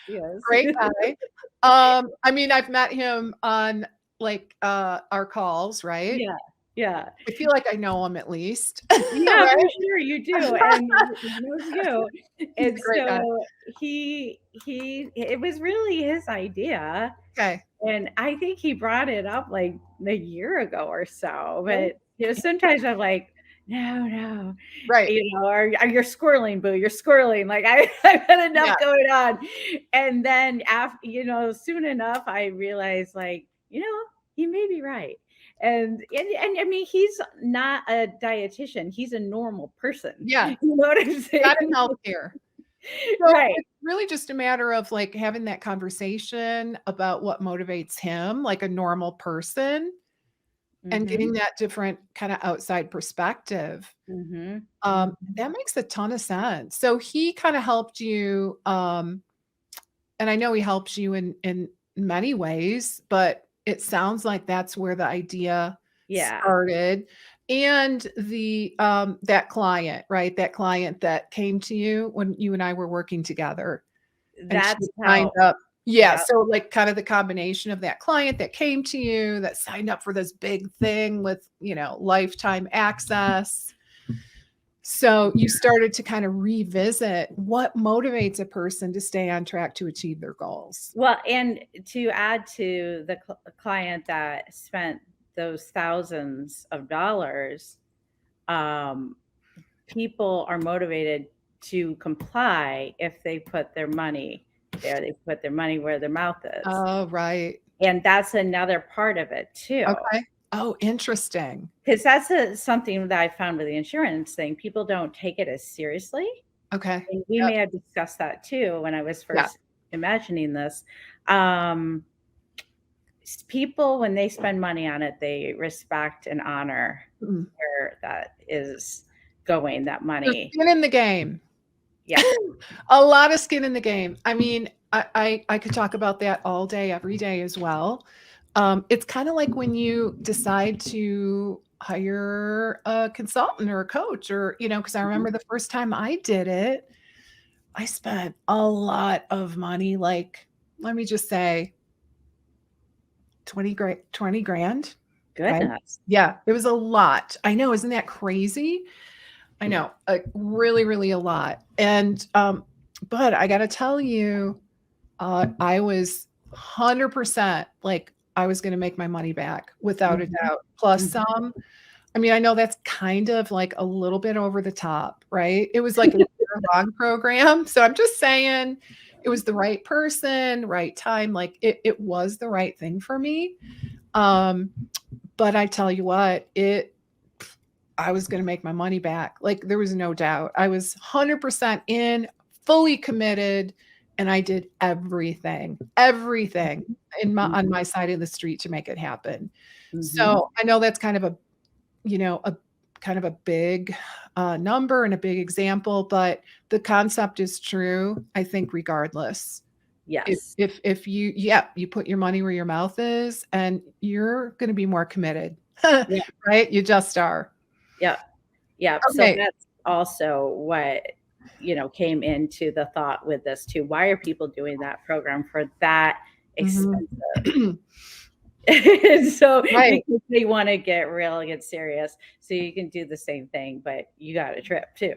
Speaker 2: yes,
Speaker 1: great guy. I mean, I've met him on, like, our calls, right?
Speaker 2: yeah, yeah.
Speaker 1: I feel like I know him at least,
Speaker 2: Yeah, for
Speaker 1: right?
Speaker 2: sure you do, and he knows you.
Speaker 1: He's
Speaker 2: And
Speaker 1: a great guy.
Speaker 2: so he it was really his idea,
Speaker 1: Okay.
Speaker 2: and I think he brought it up, like, a year ago or so,
Speaker 1: Right.
Speaker 2: but, sometimes I'm like, "No, no,"
Speaker 1: Right.
Speaker 2: or "You're squirreling, boo, you're squirreling," like, I've had
Speaker 1: Yeah.
Speaker 2: enough going on, and then soon enough, I realized, like, he may be right, and I mean, he's not a dietitian, he's a normal person,
Speaker 1: Yeah.
Speaker 2: you know what I'm
Speaker 1: Not in
Speaker 2: saying?
Speaker 1: healthcare. So,
Speaker 2: Right.
Speaker 1: it's really just a matter of, like, having that conversation about what motivates him, like a normal person, and
Speaker 2: Mhm,
Speaker 1: getting that different kinda outside perspective.
Speaker 2: mhm, mhm.
Speaker 1: That makes a ton of sense. So, he kinda helped you, and I know he helps you in many ways, but it sounds like that's where the idea
Speaker 2: Yeah.
Speaker 1: started. and the that client, right? That client that came to you when you and I were working together and she
Speaker 2: That's
Speaker 1: signed
Speaker 2: how.
Speaker 1: up. Yeah,
Speaker 2: Yeah.
Speaker 1: so like kind of the combination of that client that came to you that signed up for this big thing with, lifetime access. So you started to kind of revisit what motivates a person to stay on track to achieve their goals.
Speaker 2: Well, and to add to the client that spent those thousands of dollars, um, people are motivated to comply if they put their money there. They put their money where their mouth is.
Speaker 1: Oh, right.
Speaker 2: And that's another part of it too.
Speaker 1: Okay. Oh, interesting.
Speaker 2: Because that's something that I found with the insurance thing. People don't take it as seriously.
Speaker 1: Okay.
Speaker 2: And we
Speaker 1: Yep.
Speaker 2: may have discussed that too when I was
Speaker 1: Yeah.
Speaker 2: first imagining this. Um, People, when they spend money on it, they respect and honor
Speaker 1: Mm.
Speaker 2: where that is going, that
Speaker 1: There's
Speaker 2: money.
Speaker 1: skin in the game.
Speaker 2: Yeah.
Speaker 1: A lot of skin in the game. I mean, I could talk about that all day, every day as well. It's kind of like when you decide to hire a consultant or a coach or, because I remember the first time I did it, I spent a lot of money, like, let me just say 20 grand, right?
Speaker 2: Goodness.
Speaker 1: Yeah, it was a lot. I know, isn't that crazy? I know, really, really a lot. And but I got to tell you, I was 100% like I was going to make my money back without a
Speaker 2: Mhm.
Speaker 1: doubt. Plus
Speaker 2: Mhm.
Speaker 1: some. I mean, I know that's kind of like a little bit over the top, right? It was like a year-long program. So I'm just saying it was the right person, right time. Like it was the right thing for me. Um, but I tell you what, I was going to make my money back. Like there was no doubt. I was 100% in, fully committed, and I did everything on my side of the street to make it happen.
Speaker 2: Mhm.
Speaker 1: So I know that's kind of a kind of a big number and a big example, but the concept is true. I think regardless,
Speaker 2: Yes.
Speaker 1: if you you put your money where your mouth is, and you're going to be more committed,
Speaker 2: Yeah.
Speaker 1: right? You just are.
Speaker 2: Yep. Yep. So
Speaker 1: Okay.
Speaker 2: that's also what, came into the thought with this too. Why are people doing that program for that
Speaker 1: Mhm.
Speaker 2: expensive? So
Speaker 1: Right.
Speaker 2: because they want to get serious. So you can do the same thing, but you got a trip too.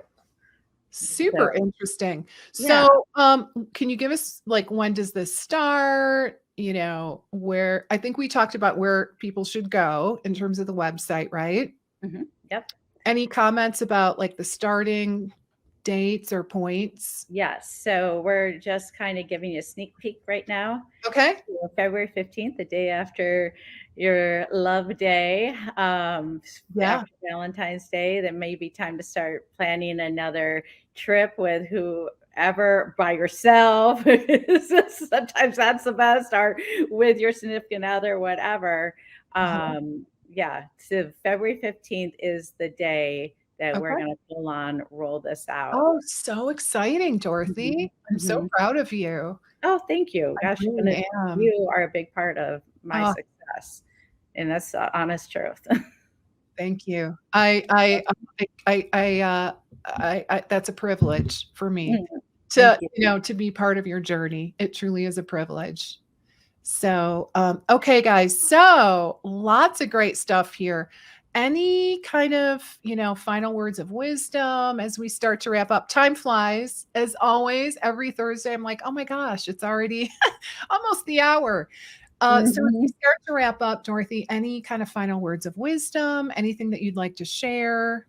Speaker 2: So
Speaker 1: Super interesting.
Speaker 2: yeah.
Speaker 1: So, can you give us like when does this start? Where I think we talked about where people should go in terms of the website, right?
Speaker 2: Yep.
Speaker 1: Any comments about like the starting dates or points?
Speaker 2: Yes. So we're just kind of giving you a sneak peek right now.
Speaker 1: Okay.
Speaker 2: So February 15th, the day after your love day,
Speaker 1: Yeah.
Speaker 2: after Valentine's Day, then maybe time to start planning another trip with whoever by yourself. Sometimes that's the best, or with your significant other, whatever.
Speaker 1: Uh-huh.
Speaker 2: Yeah. So February 15th is the day that we're
Speaker 1: Okay.
Speaker 2: going to full on roll this out.
Speaker 1: Oh, so exciting,
Speaker 2: Mhm.
Speaker 1: Dorothy. I'm so
Speaker 2: Mhm.
Speaker 1: proud of you.
Speaker 2: Oh, thank you.
Speaker 1: I
Speaker 2: Gosh,
Speaker 1: really am.
Speaker 2: you are a big part of my
Speaker 1: Oh,
Speaker 2: success, and that's the honest truth.
Speaker 1: thank you. That's a privilege for me
Speaker 2: Mm,
Speaker 1: to,
Speaker 2: thank you.
Speaker 1: to be part of your journey. It truly is a privilege. So, okay, guys. So lots of great stuff here. Any kind of, final words of wisdom as we start to wrap up? Time flies as always. Every Thursday, I'm like, oh my gosh, it's already almost the hour. So as we
Speaker 2: Mhm.
Speaker 1: start to wrap up, Dorothy, any kind of final words of wisdom, anything that you'd like to share?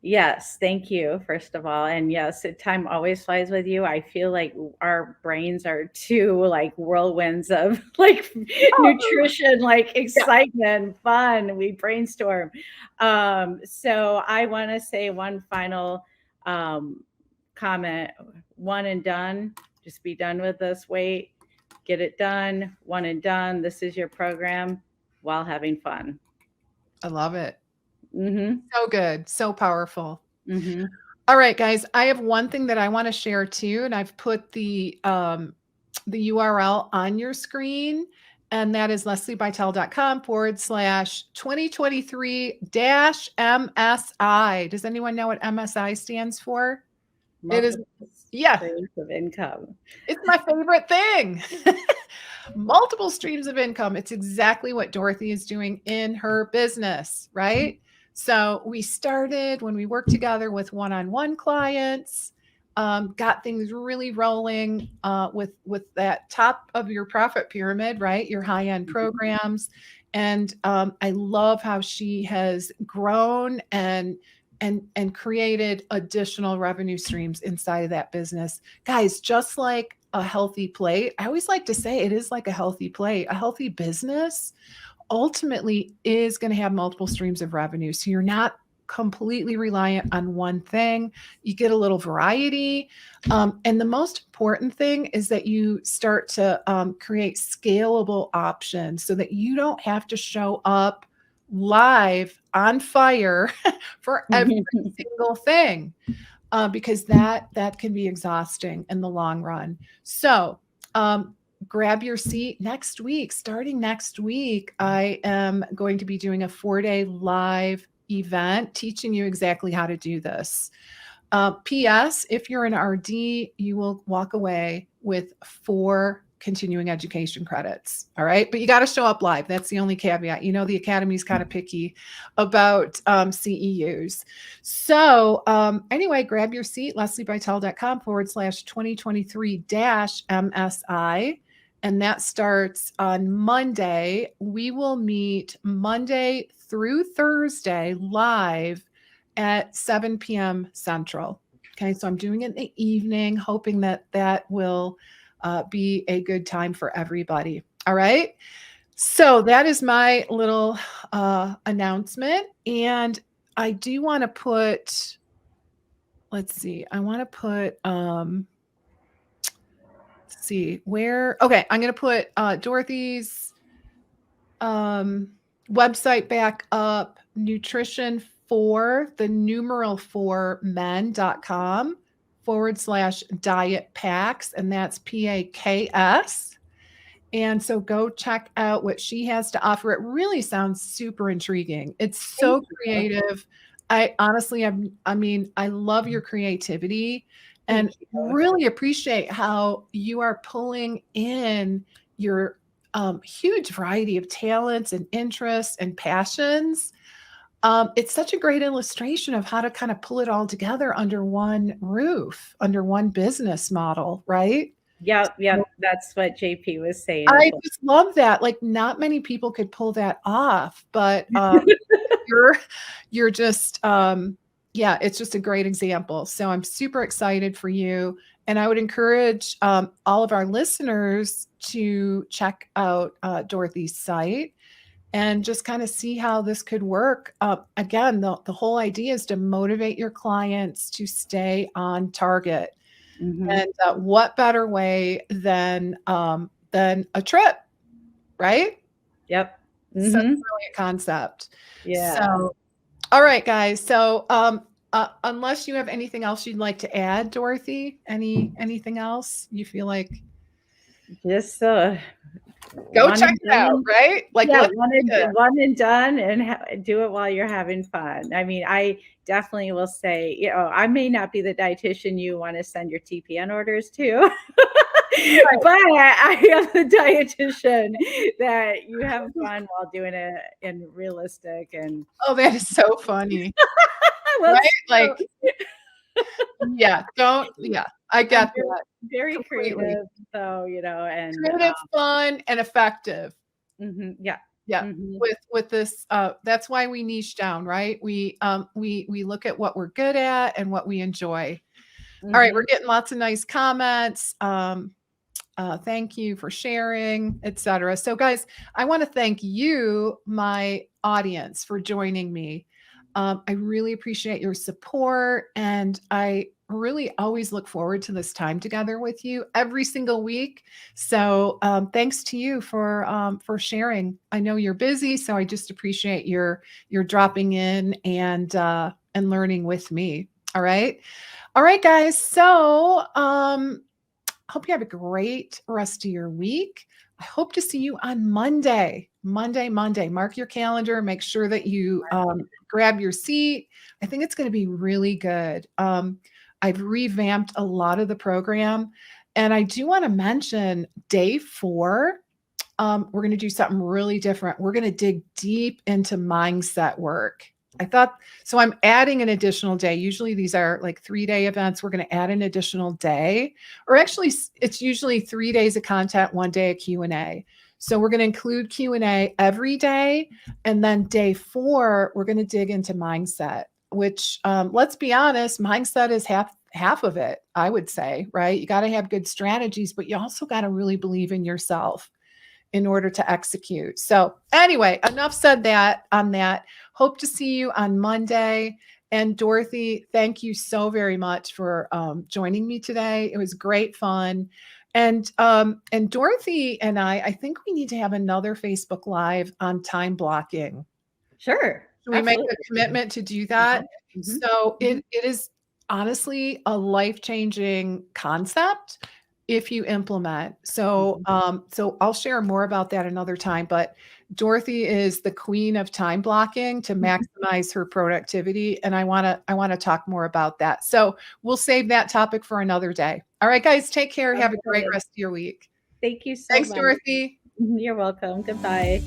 Speaker 2: Yes, thank you, first of all, and yes, time always flies with you. I feel like our brains are two, like, whirlwinds of, like,
Speaker 1: Oh,
Speaker 2: nutrition, like,
Speaker 1: yeah.
Speaker 2: excitement, fun, we brainstorm. So I wanna say one final, um, comment, one and done, just be done with this, wait, get it done, one and done, this is your program while having fun.
Speaker 1: I love it.
Speaker 2: Mhm,
Speaker 1: So good. So powerful.
Speaker 2: mhm.
Speaker 1: All right, guys. I have one thing that I want to share too, and I've put the URL on your screen. And that is lesliebitel.com/2023-MSI. Does anyone know what MSI stands for? It is,
Speaker 2: Multiple
Speaker 1: yeah,
Speaker 2: streams of income.
Speaker 1: it's my favorite thing. Multiple streams of income. It's exactly what Dorothy is doing in her business, right? So we started when we worked together with one-on-one clients, got things really rolling with that top of your profit pyramid, right? Your high-end programs. And I love how she has grown and created additional revenue streams inside of that business. Guys, just like a healthy plate, I always like to say it is like a healthy plate. A healthy business ultimately is going to have multiple streams of revenue. So you're not completely reliant on one thing. You get a little variety. And the most important thing is that you start to create scalable options so that you don't have to show up live on fire for every single thing, because that can be exhausting in the long run. So grab your seat next week. Starting next week, I am going to be doing a 4-day live event teaching you exactly how to do this. P.S. If you're an RD, you will walk away with 4 continuing education credits. All right. But you got to show up live. That's the only caveat. You know, the Academy's kind of picky about CEUs. So anyway, grab your seat, lesliebitel.com/2023-MSI. And that starts on Monday. We will meet Monday through Thursday live at 7 p.m. Central. Okay, so I'm doing it in the evening, hoping that that will be a good time for everybody. All right. So that is my little announcement. And I do want to put, let's see, I want to put, let's see where, okay, I'm going to put Dorothy's website back up, nutrition for the numeral 4 men.com/diet packs. And that's PAKS. And so go check out what she has to offer. It really sounds super intriguing. It's so creative. I honestly, I mean, I love your creativity and really appreciate how you are pulling in your huge variety of talents and interests and passions. It's such a great illustration of how to kind of pull it all together under one roof, under one business model, right?
Speaker 2: Yep, that's what JP was saying as
Speaker 1: I
Speaker 2: well.
Speaker 1: just love that. Like, not many people could pull that off, but you're just yeah, it's just a great example. So I'm super excited for you, and I would encourage all of our listeners to check out Dorothy's site and just kind of see how this could work. Again, the whole idea is to motivate your clients to stay on target. And what better way than a trip, right?
Speaker 2: Yep.
Speaker 1: Such a brilliant concept.
Speaker 2: Yeah.
Speaker 1: So, all right, guys. So, unless you have anything else you'd like to add, Dorothy, anything else you feel like?
Speaker 2: Just
Speaker 1: Go check it out, right? Like,
Speaker 2: yeah,
Speaker 1: let's
Speaker 2: one and done, and do it while you're having fun. I mean, I definitely will say, you know, I may not be the dietitian you want to send your TPN orders to, but I am the dietitian that you have fun while doing it and realistic. And
Speaker 1: oh, that is so funny, right? Like, yeah, I get that.
Speaker 2: Very
Speaker 1: Completely.
Speaker 2: creative, so you know, and
Speaker 1: Creative, fun, and effective.
Speaker 2: yeah.
Speaker 1: Yeah. With this, that's why we niche down, right? We look at what we're good at and what we enjoy. All right, we're getting lots of nice comments. Thank you for sharing, etc. So, guys, I want to thank you, my audience, for joining me. I really appreciate your support, and I really always look forward to this time together with you every single week. So, thanks to you for sharing. I know you're busy, so I just appreciate your dropping in and learning with me. All right, guys. So, hope you have a great rest of your week. I hope to see you on Monday. Monday. Mark your calendar. Make sure that you grab your seat. I think it's going to be really good. I've revamped a lot of the program. And I do want to mention day 4. We're going to do something really different. We're going to dig deep into mindset work. I thought so. I'm adding an additional day. Usually these are like 3-day events. We're going to add an additional day, or actually, it's usually 3 days of content, 1 day of Q&A. So we're going to include Q&A every day, and then day 4, we're going to dig into mindset. Which, let's be honest, mindset is half of it. I would say, right? You got to have good strategies, but you also got to really believe in yourself in order to execute. So anyway, enough said that on that. Hope to see you on Monday. And Dorothy, thank you so very much for joining me today. It was great fun. And Dorothy and I think we need to have another Facebook Live on time blocking.
Speaker 2: Sure.
Speaker 1: Should we make a commitment to do that?
Speaker 2: Mm-hmm.
Speaker 1: So it is honestly a life-changing concept if you implement. So so I'll share more about that another time, but Dorothy is the queen of time blocking to maximize her productivity, and I want to talk more about that. So we'll save that topic for another day. All right, guys, take care. Have a great rest of your week.
Speaker 2: Thank you so
Speaker 1: Thanks,
Speaker 2: much.
Speaker 1: Dorothy.
Speaker 2: You're welcome. Goodbye.